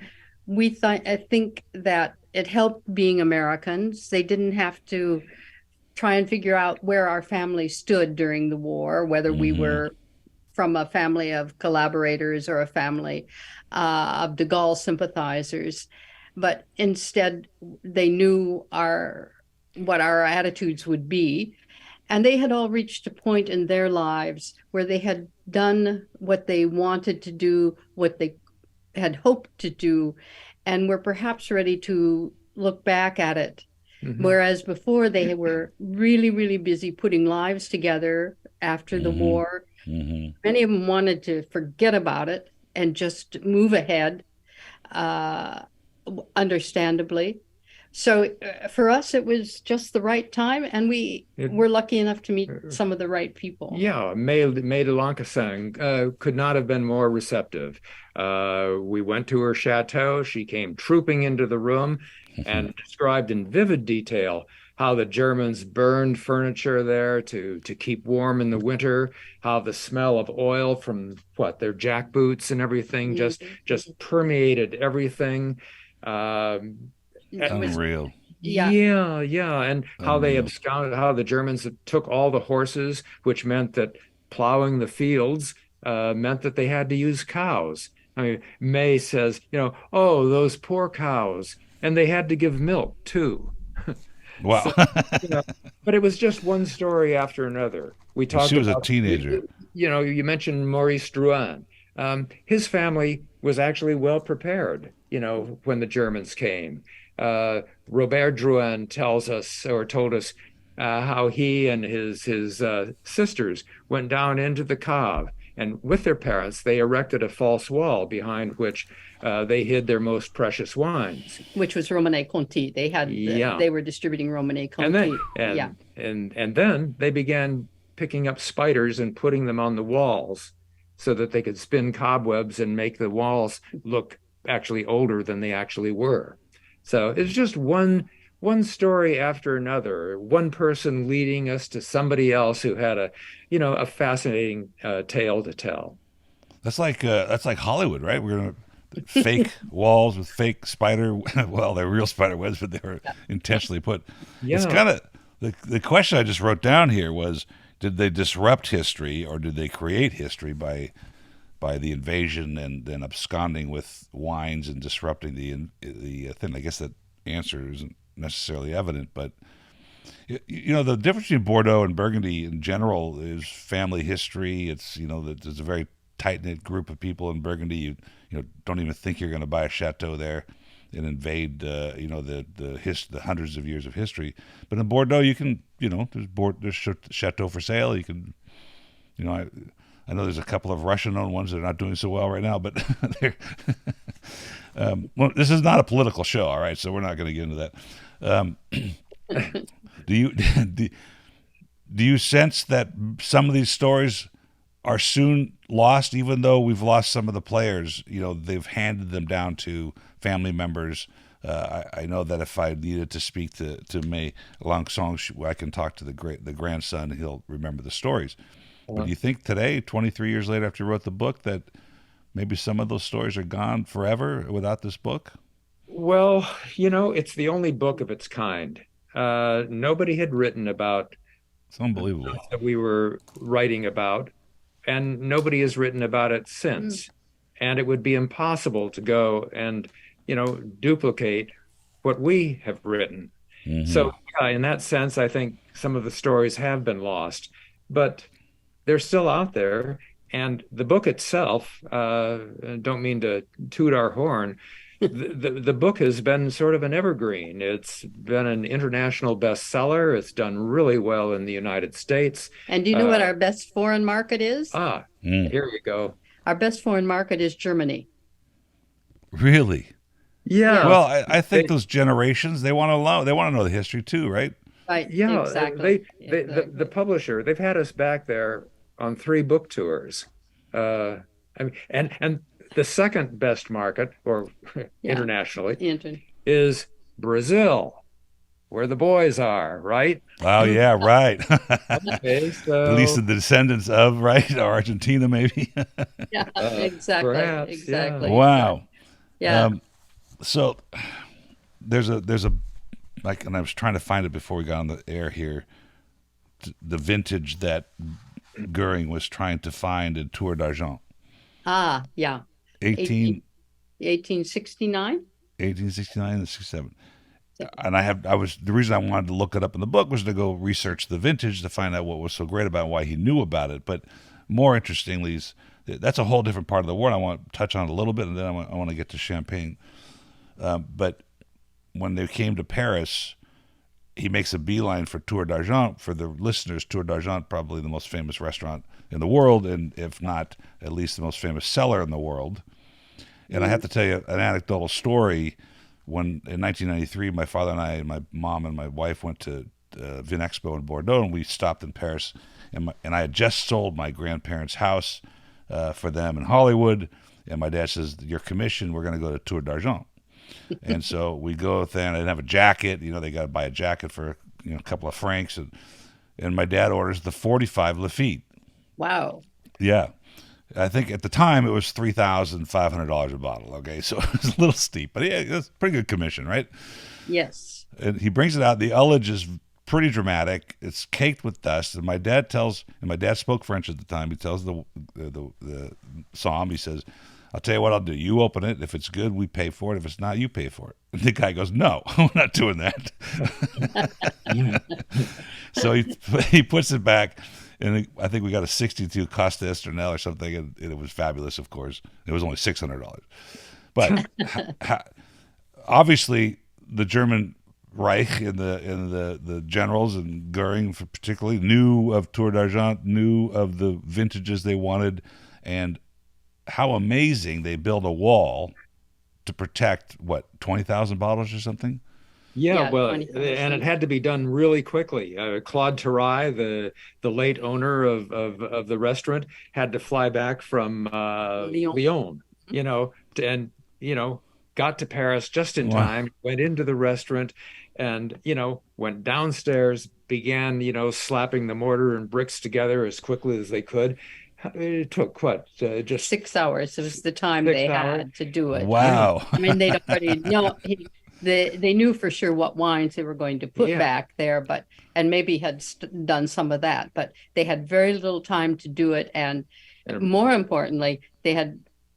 Speaker 1: I think that it helped being Americans. They didn't have to try and figure out where our family stood during the war, whether we were from a family of collaborators or a family of de Gaulle sympathizers. But instead, they knew what our attitudes would be. And they had all reached a point in their lives where they had done what they wanted to do, what they had hoped to do, and were perhaps ready to look back at it. Whereas before, they were really, really busy putting lives together after the war. Many of them wanted to forget about it and just move ahead, understandably. So for us, it was just the right time, and we were lucky enough to meet some of the right people.
Speaker 6: Yeah, May de Lancasang could not have been more receptive. We went to her chateau. She came trooping into the room and described in vivid detail how the Germans burned furniture there to keep warm in the winter, how the smell of oil from their jackboots and everything just permeated everything.
Speaker 3: Unreal.
Speaker 6: Yeah. And how they absconded, how the Germans took all the horses, which meant that plowing the fields meant that they had to use cows. I mean, May says, oh, those poor cows. And they had to give milk too.
Speaker 3: Wow.
Speaker 6: So, but it was just one story after another. We talked.
Speaker 3: She was a teenager.
Speaker 6: You mentioned Maurice Drouin. His family was actually well prepared, when the Germans came. Robert Drouin told us how he and his sisters went down into the Cave, and with their parents, they erected a false wall behind which they hid their most precious wines,
Speaker 1: which was Romanée Conti. They had they were distributing Romanée Conti.
Speaker 6: And then they began picking up spiders and putting them on the walls so that they could spin cobwebs and make the walls look actually older than they actually were. So it's just one story after another, one person leading us to somebody else who had a fascinating tale to tell.
Speaker 3: That's like Hollywood, right? We're gonna fake walls with fake spider. Well, they're real spider webs, but they were intentionally put. Yeah. It's kind of the question I just wrote down here was: did they disrupt history, or did they create history by by the invasion and then absconding with wines and disrupting the thing. I guess that answer isn't necessarily evident, but the difference between Bordeaux and Burgundy in general is family history. It's that there's a very tight knit group of people in Burgundy. You don't even think you're going to buy a chateau there and invade the hundreds of years of history. But in Bordeaux, you can there's chateau for sale. You can I know there's a couple of Russian-owned ones that are not doing so well right now, but they're. Well, this is not a political show, all right, so we're not going to get into that. Do you sense that some of these stories are soon lost, even though we've lost some of the players? They've handed them down to family members. I know that if I needed to speak to May Langsong, I can talk to the grandson, and he'll remember the stories. But do you think today, 23 years later after you wrote the book, that maybe some of those stories are gone forever without this book?
Speaker 6: Well, it's the only book of its kind. Nobody had written about
Speaker 3: It's unbelievable
Speaker 6: that we were writing about, and nobody has written about it since. And it would be impossible to go and, duplicate what we have written.
Speaker 3: Mm-hmm.
Speaker 6: So, in that sense, I think some of the stories have been lost, but they're still out there. And the book itself, don't mean to toot our horn, the book has been sort of an evergreen. It's been an international bestseller. It's done really well in the United States.
Speaker 1: And do you know what our best foreign market is?
Speaker 6: Here you go.
Speaker 1: Our best foreign market is Germany.
Speaker 3: Really?
Speaker 6: Yeah.
Speaker 3: Well, I think those generations, they want to know the history too, right?
Speaker 1: Right.
Speaker 6: Yeah.
Speaker 1: Exactly.
Speaker 6: The publisher, they've had us back there on 3 book tours. I mean, and the second best market, or internationally, is Brazil, where the boys are, right?
Speaker 3: Oh yeah, right.
Speaker 6: Okay, so
Speaker 3: at least the descendants of, right, or Argentina maybe.
Speaker 1: Yeah, exactly.
Speaker 6: Perhaps,
Speaker 1: Exactly.
Speaker 6: yeah.
Speaker 3: Wow.
Speaker 1: Yeah.
Speaker 3: So there's a like, and I was trying to find it before we got on the air here, the vintage that Goering was trying to find in Tour d'Argent.
Speaker 1: Yeah.
Speaker 3: 1869 and 67. And the reason I wanted to look it up in the book was to go research the vintage to find out what was so great about it, why he knew about it. But more interestingly, that's a whole different part of the world. I want to touch on it a little bit, and then I want to get to Champagne. But when they came to Paris, he makes a beeline for Tour d'Argent. For the listeners, Tour d'Argent, probably the most famous restaurant in the world, and if not, at least the most famous cellar in the world. And I have to tell you an anecdotal story. When in 1993, my father and I and my mom and my wife went to Vinexpo in Bordeaux, and we stopped in Paris. And I had just sold my grandparents' house for them in Hollywood. And my dad says, "Your commission, we're going to go to Tour d'Argent." And so we go there, and I didn't have a jacket. They got to buy a jacket for a couple of francs. And my dad orders the 45 Lafite.
Speaker 1: Wow.
Speaker 3: Yeah. I think at the time it was $3,500 a bottle. Okay, so it was a little steep, but yeah, it's a pretty good commission, right?
Speaker 1: Yes.
Speaker 3: And he brings it out. The ullage is pretty dramatic. It's caked with dust. And my dad spoke French at the time. He tells the somm, he says, "I'll tell you what I'll do. You open it. If it's good, we pay for it. If it's not, you pay for it." And the guy goes, "No, I'm not doing that." So he puts it back. And I think we got a 62 Costa Esternel or something, and it was fabulous, of course. It was only $600. But obviously, the German Reich and the generals, and Goering particularly, knew of Tour d'Argent, knew of the vintages they wanted, and how amazing they built a wall to protect, 20,000 bottles or something?
Speaker 6: Yeah, well, and it had to be done really quickly. Claude Terrail, the late owner of the restaurant, had to fly back from Lyon, and got to Paris just in time. Went into the restaurant, and went downstairs, began slapping the mortar and bricks together as quickly as they could. It took just
Speaker 1: 6 hours. It was the time they had to do it.
Speaker 3: Wow.
Speaker 1: I mean, they'd already know. They knew for sure what wines they were going to put back there, and maybe had done some of that, but they had very little time to do it. And more importantly,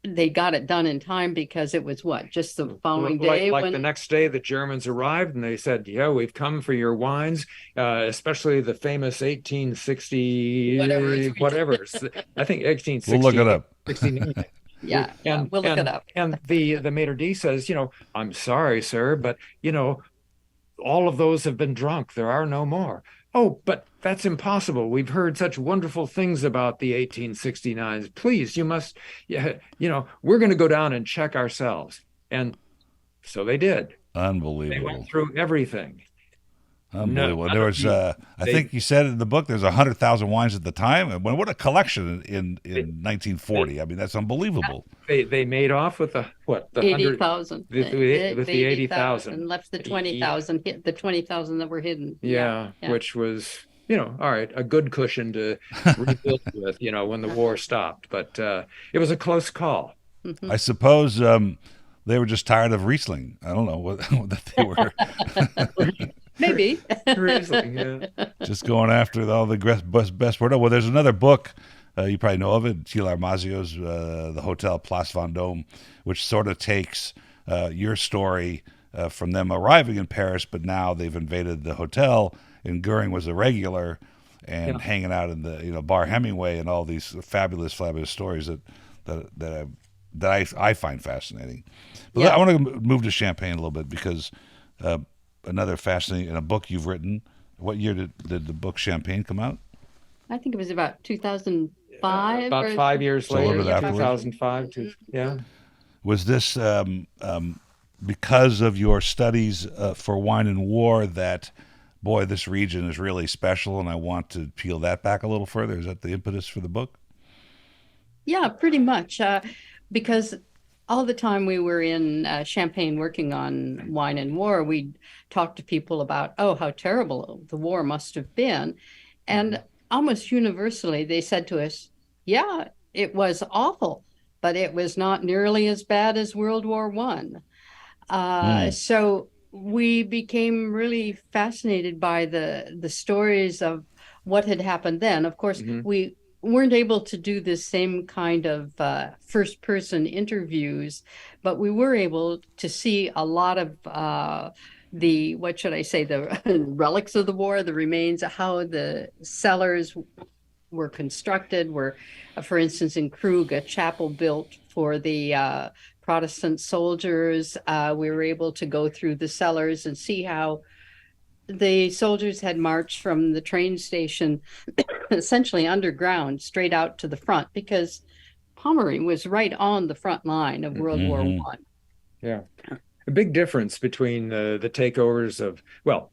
Speaker 1: they got it done in time because it was what, just the following day
Speaker 6: like
Speaker 1: when
Speaker 6: the next day the Germans arrived and they said, yeah, we've come for your wines, especially the famous 1860 whatever. I think
Speaker 3: We'll look it
Speaker 6: 1860
Speaker 3: up.
Speaker 6: 69.
Speaker 1: yeah,
Speaker 6: and
Speaker 1: we'll look it up.
Speaker 6: and the maitre d says, I'm sorry, sir, but all of those have been drunk. There are no more. Oh, but that's impossible. We've heard such wonderful things about the 1869s. Please, you must, yeah, we're going to go down and check ourselves. And so they did. They
Speaker 3: Unbelievable.
Speaker 6: went through everything.
Speaker 3: Unbelievable. There was, I think you said in the book, there's 100,000 wines at the time. And what a collection in 1940. I mean, that's unbelievable.
Speaker 6: They made off with the
Speaker 1: 80,000.
Speaker 6: with the 80,000.
Speaker 1: Left the 20,000, hit the 20,000 that were hidden.
Speaker 6: Yeah, which was, all right, a good cushion to rebuild with, when the war stopped. But it was a close call.
Speaker 3: I suppose they were just tired of Riesling. I don't know what they were.
Speaker 1: Maybe.
Speaker 6: Riesling, yeah.
Speaker 3: Just going after all the best word. Well, there's another book, you probably know of it, Gilles Armazio's The Hotel Place Vendôme, which sort of takes your story from them arriving in Paris, but now they've invaded the hotel, and Goering was a regular and hanging out in the Bar Hemingway, and all these fabulous stories that I find fascinating. But I want to move to Champagne a little bit because another fascinating, in a book you've written. What year did the book Champagne come out?
Speaker 1: I think it was about 2005.
Speaker 6: About 5 years
Speaker 3: So a little
Speaker 6: later,
Speaker 3: bit afterwards.
Speaker 6: 2005. Yeah.
Speaker 3: Was this because of your studies for Wine and War that, boy, this region is really special and I want to peel that back a little further? Is that the impetus for the book?
Speaker 1: Yeah, pretty much. Because all the time we were in Champagne working on Wine and War, we'd talk to people about, oh, how terrible the war must have been. And almost universally, they said to us, yeah, it was awful, but it was not nearly as bad as World War One. So we became really fascinated by the stories of what had happened then. Of course, we weren't able to do the same kind of first-person interviews, but we were able to see a lot of the relics of the war, the remains, how the cellars were constructed. Were, for instance, in Krug, a chapel built for the Protestant soldiers. We were able to go through the cellars and see how the soldiers had marched from the train station essentially underground straight out to the front, because Pommering was right on the front line of World War One.
Speaker 6: Yeah. A big difference between the takeovers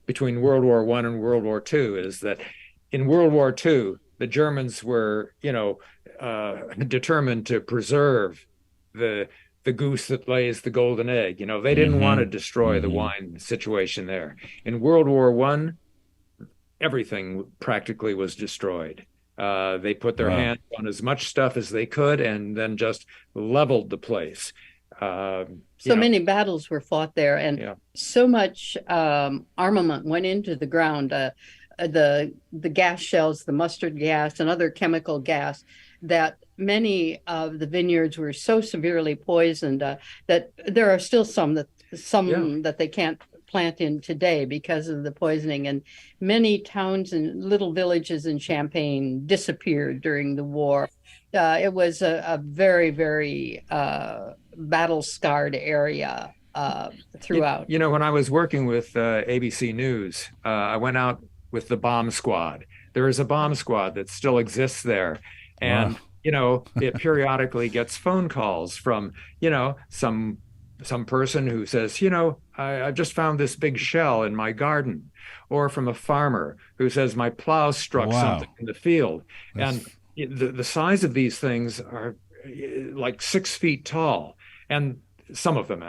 Speaker 6: between World War One and World War Two is that in World War Two, the Germans were, determined to preserve the goose that lays the golden egg. They didn't want to destroy the wine situation there. In World War One, everything practically was destroyed. They put their hands on as much stuff as they could and then just leveled the place.
Speaker 1: Many battles were fought there, and so much armament went into the ground. The gas shells, the mustard gas, and other chemical gas, that many of the vineyards were so severely poisoned that there are still some that they can't plant in today because of the poisoning. And many towns and little villages in Champagne disappeared during the war. It was a very, very battle-scarred area throughout.
Speaker 6: When I was working with ABC News, I went out with the bomb squad. There is a bomb squad that still exists there. And, it periodically gets phone calls from, some person who says, I just found this big shell in my garden, or from a farmer who says my plow struck something in the field. And the size of these things are like 6 feet tall, and some of them,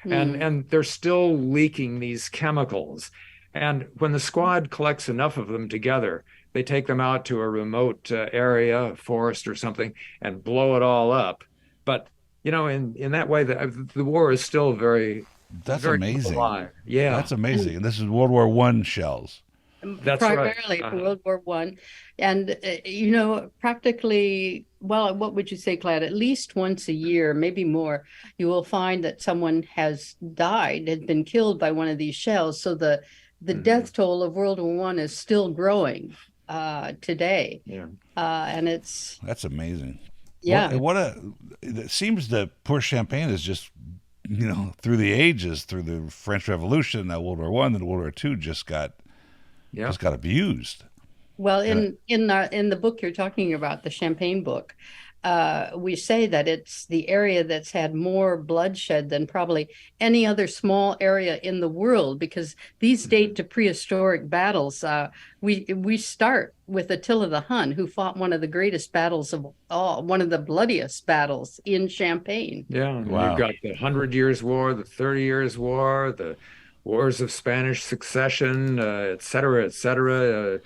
Speaker 6: and they're still leaking these chemicals. And when the squad collects enough of them together, they take them out to a remote area, a forest or something, and blow it all up. But in that way, the war is still very
Speaker 3: That's
Speaker 6: very
Speaker 3: amazing.
Speaker 6: alive. Yeah,
Speaker 3: that's amazing. And this is World War One shells.
Speaker 6: That's right.
Speaker 1: primarily for World War One, and practically, well, what would you say, Clad? At least once a year, maybe more, you will find that someone has died, has been killed by one of these shells. So the death toll of World War One is still growing today,
Speaker 6: Yeah.
Speaker 1: and
Speaker 3: That's amazing.
Speaker 1: yeah.
Speaker 3: It seems that poor Champagne is just, through the ages, through the French Revolution, now World War One, then World War Two, just got abused.
Speaker 1: Well, in the book you're talking about, the Champagne book, we say that it's the area that's had more bloodshed than probably any other small area in the world, because these date to prehistoric battles. We start with Attila the Hun, who fought one of the greatest battles of all, one of the bloodiest battles in Champagne.
Speaker 6: Yeah.
Speaker 3: Wow.
Speaker 6: You've got the 100 Years' War, the 30 Years' War, the Wars of Spanish Succession, et cetera, et cetera.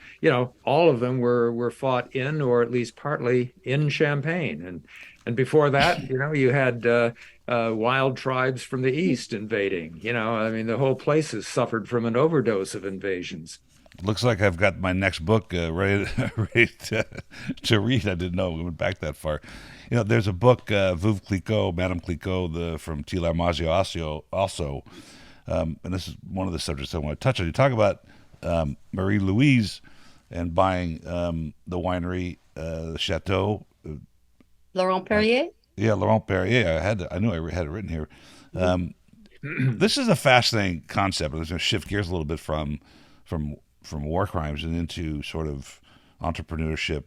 Speaker 6: All of them were fought in, or at least partly in, Champagne. And before that, you had wild tribes from the east invading. I mean, the whole place has suffered from an overdose of invasions.
Speaker 3: Looks like I've got my next book ready to read. I didn't know we went back that far. There's a book, Veuve Clicquot, Madame Clicquot, from Tillard Mazio also. And this is one of the subjects I want to touch on. You talk about Marie Louise and buying the winery, the chateau.
Speaker 1: Laurent Perrier?
Speaker 3: Yeah, Laurent Perrier. I knew I had it written here. This is a fascinating concept. I was going to shift gears a little bit from war crimes and into sort of entrepreneurship.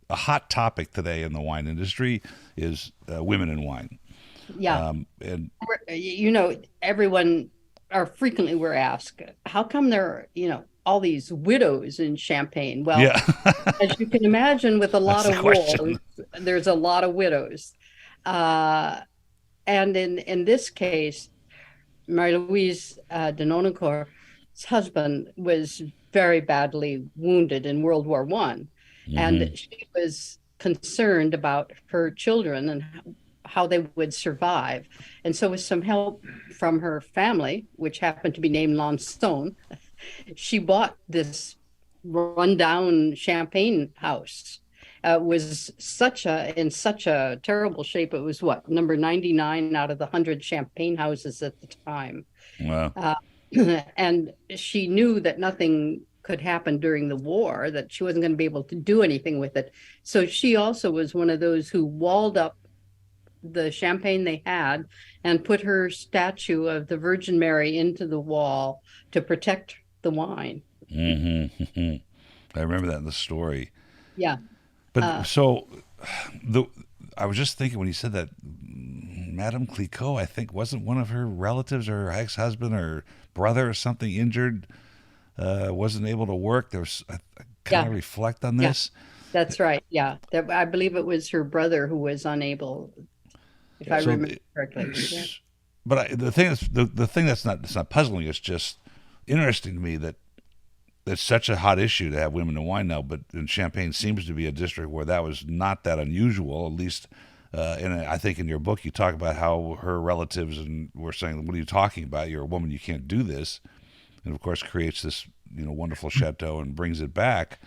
Speaker 3: A hot topic today in the wine industry is women in wine.
Speaker 1: Yeah.
Speaker 3: And
Speaker 1: everyone, or frequently we're asked, how come there are, all these widows in Champagne? Well,
Speaker 3: yeah.
Speaker 1: as you can imagine, with a lot
Speaker 3: That's
Speaker 1: of
Speaker 3: the question.
Speaker 1: wars, there's a lot of widows. And in this case, Marie-Louise de Nonancourt's husband was very badly wounded in World War One. And she was concerned about her children and how they would survive. And so with some help from her family, which happened to be named Lanson, she bought this rundown Champagne house. Was in such a terrible shape. It was number 99 out of the 100 Champagne houses at the time.
Speaker 3: Wow.
Speaker 1: And she knew that nothing could happen during the war, that she wasn't going to be able to do anything with it. So she also was one of those who walled up the Champagne they had and put her statue of the Virgin Mary into the wall to protect the wine.
Speaker 3: Mm-hmm. I remember that in the story.
Speaker 1: Yeah.
Speaker 3: But I was just thinking when you said that, Madame Clicquot, I think, wasn't one of her relatives or her ex-husband or brother or something injured, wasn't able to work. I kind of reflect on this.
Speaker 1: Yeah, that's right. Yeah. I believe it was her brother who was unable, if I remember correctly. Yeah.
Speaker 3: But the thing that's not puzzling, is just interesting to me that it's such a hot issue to have women in wine now, but in Champagne seems to be a district where that was not that unusual, at least. And I think in your book you talk about how her relatives were saying, "What are you talking about? You're a woman, you can't do this." And of course creates this wonderful chateau and brings it back.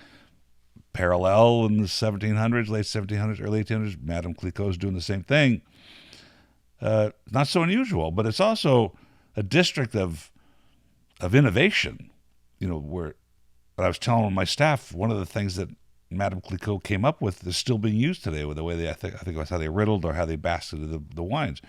Speaker 3: Parallel in the 1700s, late 1700s, early 1800s, Madame Clicquot's doing the same thing. Not so unusual, but it's also a district of innovation. Where I was telling my staff, one of the things that Madame Clicquot came up with is still being used today with the way I think it was how they riddled or how they basketed the wines.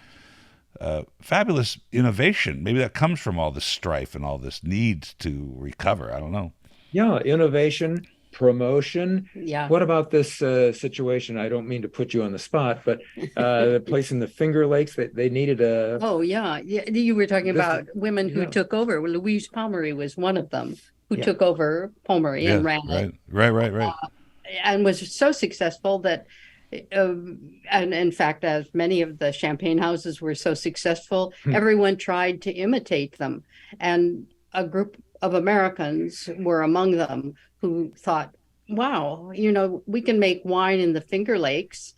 Speaker 3: Fabulous innovation. Maybe that comes from all this strife and all this need to recover. I don't know.
Speaker 6: Yeah, innovation, promotion.
Speaker 1: Yeah.
Speaker 6: What about this situation? I don't mean to put you on the spot, but the place in the Finger Lakes, that they needed a.
Speaker 1: Oh yeah, you were talking about women who took over. Well, Louise Pommery was one of them who took over Pommery and ran it.
Speaker 3: Right.
Speaker 1: And was so successful that, and in fact, as many of the Champagne houses were so successful, everyone tried to imitate them. And a group of Americans were among them who thought, wow, we can make wine in the Finger Lakes.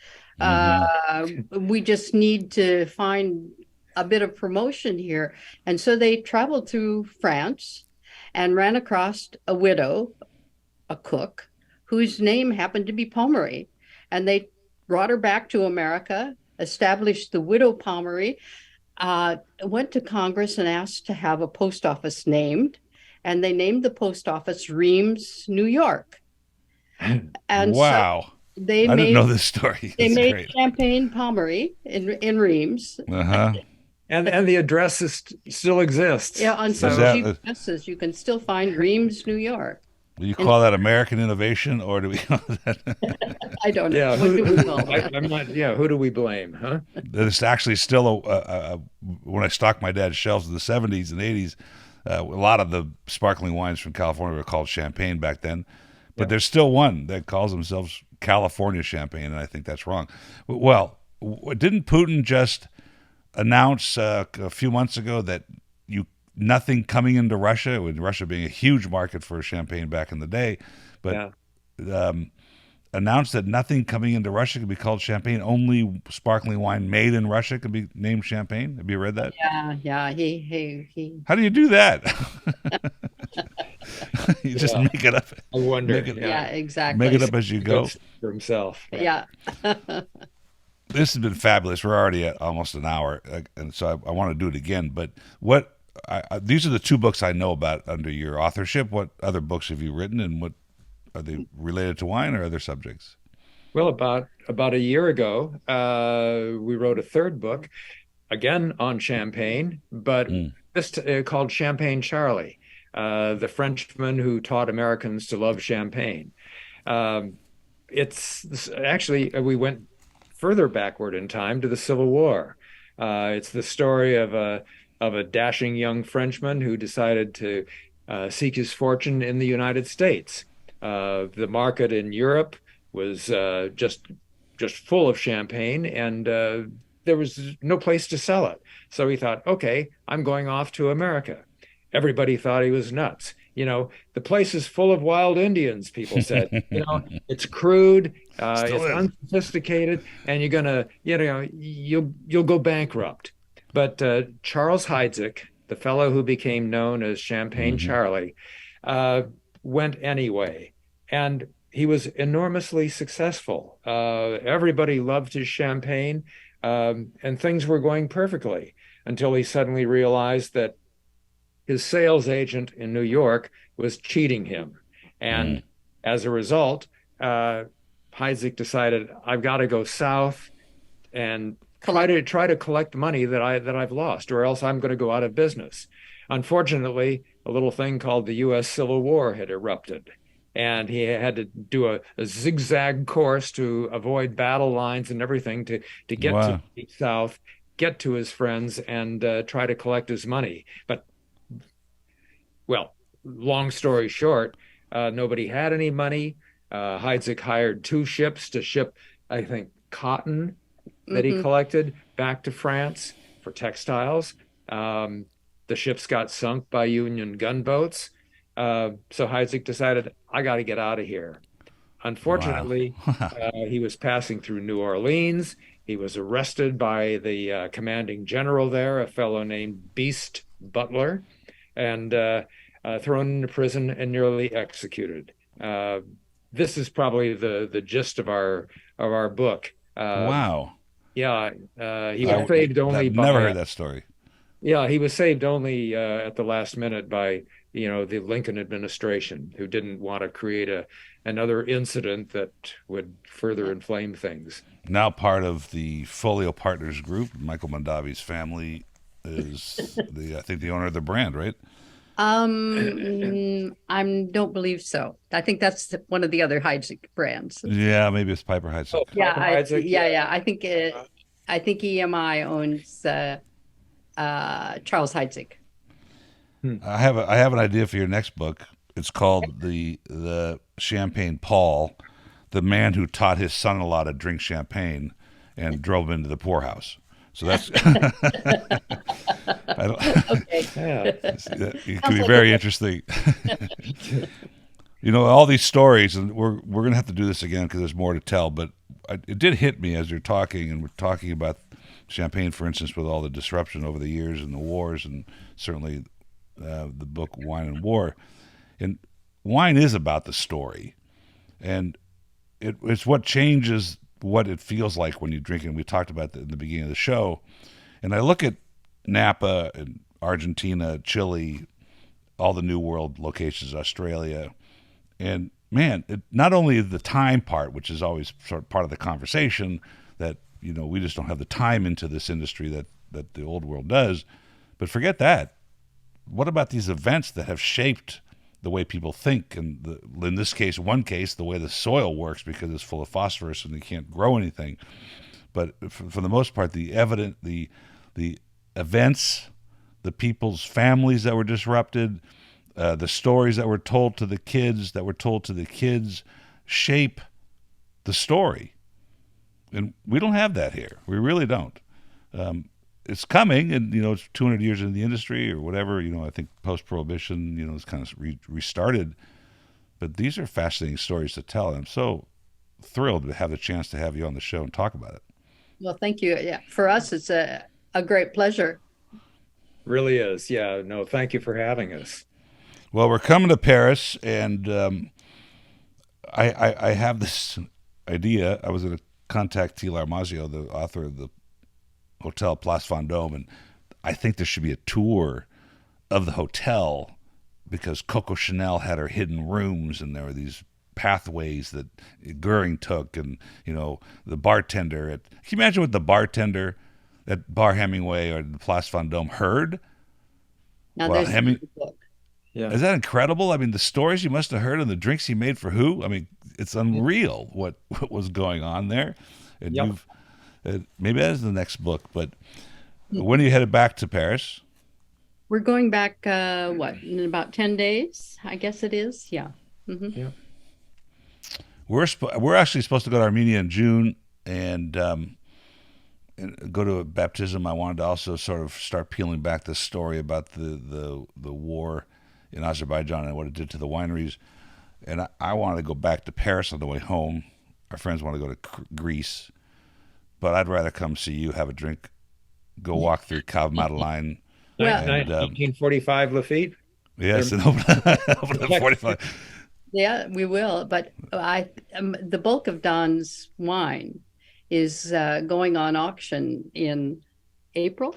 Speaker 1: We just need to find a bit of promotion here. And so they traveled through France and ran across a widow, a cook, whose name happened to be Pommery. And they brought her back to America, established the Widow Pommery, went to Congress and asked to have a post office named, and they named the post office Reims, New York. And
Speaker 3: wow.
Speaker 1: so they
Speaker 3: I
Speaker 1: made,
Speaker 3: didn't know this story.
Speaker 1: They
Speaker 3: That's
Speaker 1: made
Speaker 3: great.
Speaker 1: Champagne Pommery in Reims.
Speaker 3: Uh-huh.
Speaker 6: And the address still exists.
Speaker 1: Yeah, on some
Speaker 3: that-
Speaker 1: GPSs, you can still find Reims, New York.
Speaker 3: Do you call that American innovation, or do we call that?
Speaker 1: I don't know.
Speaker 6: Yeah,
Speaker 1: What do we call that?
Speaker 6: I'm not. Yeah, who do we blame? Huh?
Speaker 3: It's actually still when I stocked my dad's shelves in the 70s and 80s, a lot of the sparkling wines from California were called champagne back then. But there's still one that calls themselves California champagne, and I think that's wrong. Well, didn't Putin just announce a few months ago that nothing coming into Russia, with Russia being a huge market for champagne back in the day, but announced that nothing coming into Russia could be called champagne. Only sparkling wine made in Russia could be named champagne. Have you read that?
Speaker 1: Yeah. He.
Speaker 3: How do you do that? You just make it up.
Speaker 6: I wonder.
Speaker 1: Yeah, exactly.
Speaker 3: Make it up as you go.
Speaker 6: For himself.
Speaker 1: Yeah.
Speaker 3: This has been fabulous. We're already at almost an hour, and so I want to do it again. But these are the two books I know about under your authorship. What other books have you written, and what are they related to wine or other subjects?
Speaker 6: Well, about a year ago, we wrote a third book, again on champagne, but this called Champagne Charlie, the Frenchman who taught Americans to love champagne. It's actually, we went further backward in time to the Civil War. It's the story of a dashing young Frenchman who decided to seek his fortune in the United States. The market in Europe was just full of champagne, and there was no place to sell it. So he thought, okay, I'm going off to America. Everybody thought he was nuts. The place is full of wild Indians, people said. It's crude, it's unsophisticated, and you're gonna, you'll go bankrupt. But Charles Heidsieck, the fellow who became known as Champagne Charlie, went anyway. And he was enormously successful. Everybody loved his champagne, and things were going perfectly until he suddenly realized that his sales agent in New York was cheating him. And as a result, Heidsieck decided, I've got to go south and try to collect money that I've lost, or else I'm going to go out of business. Unfortunately, a little thing called the U.S. Civil War had erupted, and he had to do a zigzag course to avoid battle lines and everything to get to the Deep South, get to his friends, and try to collect his money. But, well, long story short, nobody had any money. Heidsieck hired 2 ships to ship, I think, cotton that he collected back to France for textiles. The ships got sunk by Union gunboats. So Heidsieck decided, I got to get out of here. Unfortunately, he was passing through New Orleans. He was arrested by the commanding general there, a fellow named Beast Butler, and thrown into prison and nearly executed. This is probably the gist of our book.
Speaker 3: Wow.
Speaker 6: Yeah, he was saved only
Speaker 3: I've
Speaker 6: by...
Speaker 3: never heard that story.
Speaker 6: Yeah, he was saved only at the last minute by, the Lincoln administration, who didn't want to create another incident that would further inflame things.
Speaker 3: Now part of the Folio Partners Group, Michael Mondavi's family is I think the owner of the brand, right?
Speaker 1: I don't believe so. I think that's one of the other Heidsieck brands.
Speaker 3: Yeah, maybe it's Piper Heidsieck.
Speaker 6: Oh,
Speaker 1: Yeah,
Speaker 6: Heidsieck,
Speaker 1: yeah. I think EMI owns Charles Heidsieck.
Speaker 3: I have an idea for your next book. It's called the Champagne Paul, the man who taught his son-in-law to drink champagne and drove him into the poorhouse. So that's I don't, it could be very interesting. All these stories, and we're going to have to do this again because there's more to tell. But it did hit me as you're talking, and we're talking about champagne, for instance, with all the disruption over the years and the wars, and certainly the book Wine and War. And wine is about the story, and it's what changes what it feels like when you drink it. And we talked about that in the beginning of the show. And I look at Napa and Argentina, Chile, all the New World locations, Australia, and man, not only the time part, which is always sort of part of the conversation, that we just don't have the time into this industry that the old world does, but forget that. What about these events that have shaped the way people think, and in this case, one case, the way the soil works because it's full of phosphorus and they can't grow anything. But for the most part, the events, the people's families that were disrupted, the stories that were told to the kids, shape the story. And we don't have that here. We really don't. It's coming, and it's 200 years into the industry or whatever. I think post-prohibition, it's kind of restarted. But these are fascinating stories to tell. And I'm so thrilled to have the chance to have you on the show and talk about it.
Speaker 1: Well, thank you. Yeah, for us, it's a great pleasure.
Speaker 6: Really is. Yeah. No, thank you for having us.
Speaker 3: Well, we're coming to Paris, and I have this idea. I was going to contact Thiel Armazio, the author of the Hotel Place Vendôme, and I think there should be a tour of the hotel because Coco Chanel had her hidden rooms, and there were these pathways that Goering took, and the bartender can you imagine what the bartender at Bar Hemingway or the Place Vendôme heard?
Speaker 1: Now there's a book.
Speaker 3: Yeah. Is that incredible? I mean, the stories you must have heard and the drinks he made for who? I mean, it's unreal what was going on there. And
Speaker 6: yep.
Speaker 3: Maybe that is the next book, but when are you headed back to Paris?
Speaker 1: We're going back, in about 10 days, I guess it is. Yeah. Mm-hmm.
Speaker 6: Yeah.
Speaker 3: We're actually supposed to go to Armenia in June and go to a baptism. I wanted to also sort of start peeling back the story about the war in Azerbaijan and what it did to the wineries. And I wanted to go back to Paris on the way home. Our friends want to go to Greece. But I'd rather come see you, have a drink, go walk through Cave Madeleine.
Speaker 6: Well, 1945 Lafite?
Speaker 3: Yes, and open at 45.
Speaker 1: Yeah, we will. But the bulk of Don's wine is going on auction in April.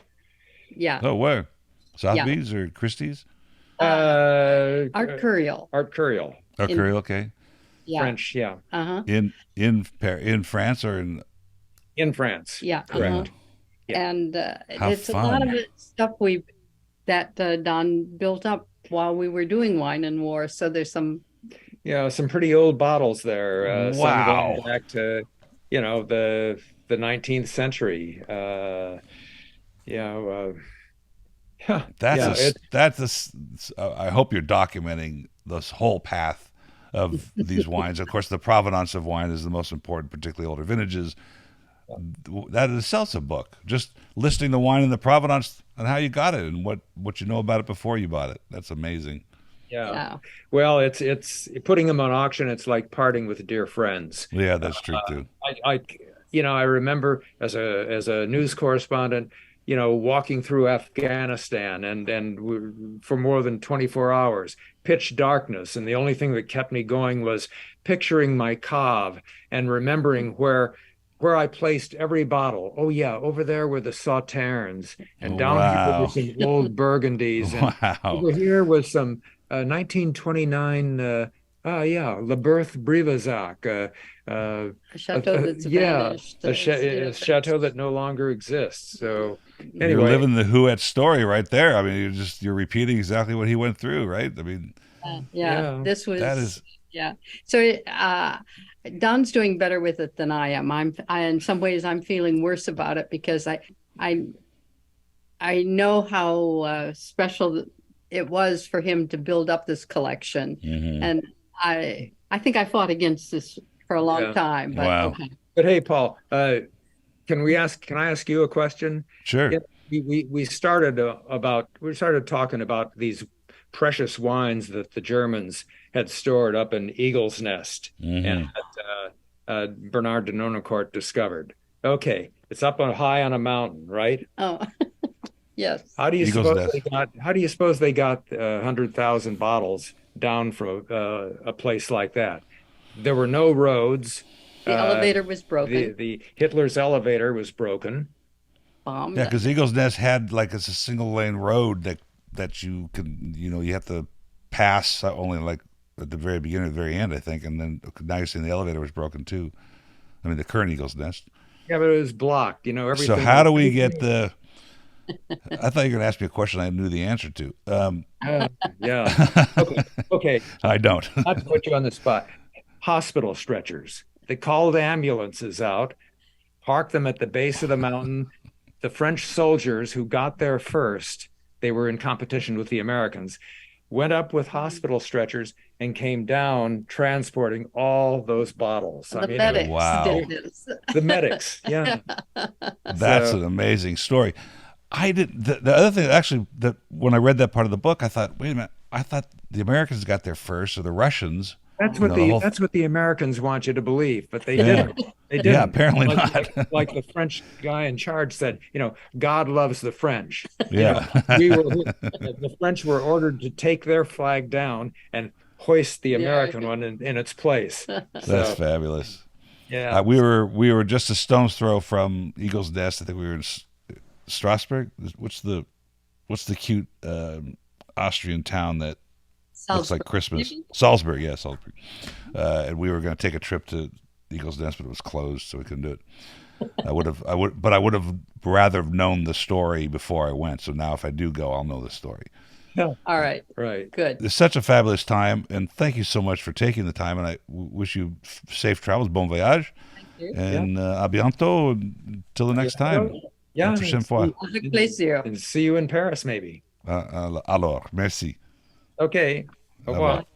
Speaker 1: Yeah.
Speaker 3: Oh, where? Sotheby's or Christie's?
Speaker 1: Art Curial.
Speaker 6: Art Curial.
Speaker 3: Art Curial, okay.
Speaker 1: Yeah.
Speaker 6: French, yeah.
Speaker 1: Uh-huh.
Speaker 3: In France or
Speaker 6: in France.
Speaker 1: Yeah.
Speaker 6: Correct.
Speaker 1: Uh-huh. Yeah. And it's
Speaker 3: fun.
Speaker 1: a lot of it stuff that Don built up while we were doing Wine and War. So there's some
Speaker 6: pretty old bottles there.
Speaker 3: Wow.
Speaker 6: Some going back to the 19th century.
Speaker 3: I hope you're documenting this whole path of these wines. Of course, the provenance of wine is the most important, particularly older vintages. That itself's a book, just listing the wine and the provenance and how you got it and what you know about it before you bought it. That's amazing.
Speaker 6: Yeah. Well, it's putting them on auction. It's like parting with dear friends.
Speaker 3: Yeah, that's true too.
Speaker 6: I remember as a news correspondent, walking through Afghanistan and for more than 24 hours, pitch darkness. And the only thing that kept me going was picturing my cave and remembering where I placed every bottle. Oh yeah, over there were the Sauternes, and down here were some old Burgundies, and over here was some 1929 Le Berthe Brivezac,
Speaker 1: a chateau that's vanished.
Speaker 6: A chateau that no longer exists. So anyway,
Speaker 3: you're living the Huet story right there. I mean, you're repeating exactly what he went through, right? I mean,
Speaker 1: this was So Don's doing better with it than I am. In some ways I'm feeling worse about it because I know how special it was for him to build up this collection, and I think I fought against this for a long time. But
Speaker 3: wow.
Speaker 1: Okay.
Speaker 6: But hey, Paul, can I ask you a question?
Speaker 3: Sure.
Speaker 6: We started talking about these precious wines that the Germans had stored up in Eagle's Nest and that Bernard de Nonancourt discovered. Okay, it's up high on a mountain, right?
Speaker 1: Oh. Yes.
Speaker 6: How do you
Speaker 3: Eagle's
Speaker 6: suppose
Speaker 3: Nest.
Speaker 6: they got 100,000 bottles down from a place like that? There were no roads.
Speaker 1: The elevator was broken,
Speaker 6: The Hitler's elevator was broken.
Speaker 1: bombed.
Speaker 3: Yeah, because Eagle's Nest had like it's a single lane road that you can you have to pass only like at the very beginning or the very end, I think, and then now you're saying the elevator was broken too. I mean, the current Eagle's Nest.
Speaker 6: Yeah, but it was blocked. Everything.
Speaker 3: So how do we get the? I thought you were going to ask me a question I knew the answer to.
Speaker 6: Yeah. Okay. Okay.
Speaker 3: I don't.
Speaker 6: Not to put you on the spot. Hospital stretchers. They called ambulances out, parked them at the base of the mountain. The French soldiers who got there first, they were in competition with the Americans, went up with hospital stretchers and came down transporting all those bottles.
Speaker 1: The medics
Speaker 3: Wow.
Speaker 1: did this.
Speaker 6: The medics, yeah.
Speaker 3: That's an amazing story. I did the other thing actually that when I read that part of the book, I thought, wait a minute, I thought the Americans got there first, or the Russians.
Speaker 6: That's
Speaker 3: You
Speaker 6: what
Speaker 3: know, the whole-
Speaker 6: that's what the Americans want you to believe, but they
Speaker 3: Yeah.
Speaker 6: didn't. They didn't.
Speaker 3: Yeah, apparently
Speaker 6: like,
Speaker 3: not.
Speaker 6: like the French guy in charge said, God loves the French.
Speaker 3: Yeah.
Speaker 6: The French were ordered to take their flag down and hoist the American one in its place.
Speaker 3: That's fabulous.
Speaker 6: Yeah.
Speaker 3: We were just a stone's throw from Eagle's Nest. I think we were in Strasbourg. What's the cute Austrian town that looks like Christmas?
Speaker 1: Maybe?
Speaker 3: Salzburg, yeah, Salzburg. And we were going to take a trip to Eagle's Nest, but it was closed, so we couldn't do it. I would have rather have known the story before I went. So now, if I do go, I'll know the story.
Speaker 1: All right.
Speaker 6: Right.
Speaker 1: Good.
Speaker 3: It's such a fabulous time, and thank you so much for taking the time. And I wish you safe travels, bon voyage,
Speaker 1: Thank you.
Speaker 3: and à bientôt. Until the next time.
Speaker 6: Yeah.
Speaker 3: La prochaine fois.
Speaker 1: Avec plaisir.
Speaker 6: And see you in Paris, maybe.
Speaker 3: Alors, merci.
Speaker 6: Okay. Au
Speaker 3: Au revoir.
Speaker 6: revoir.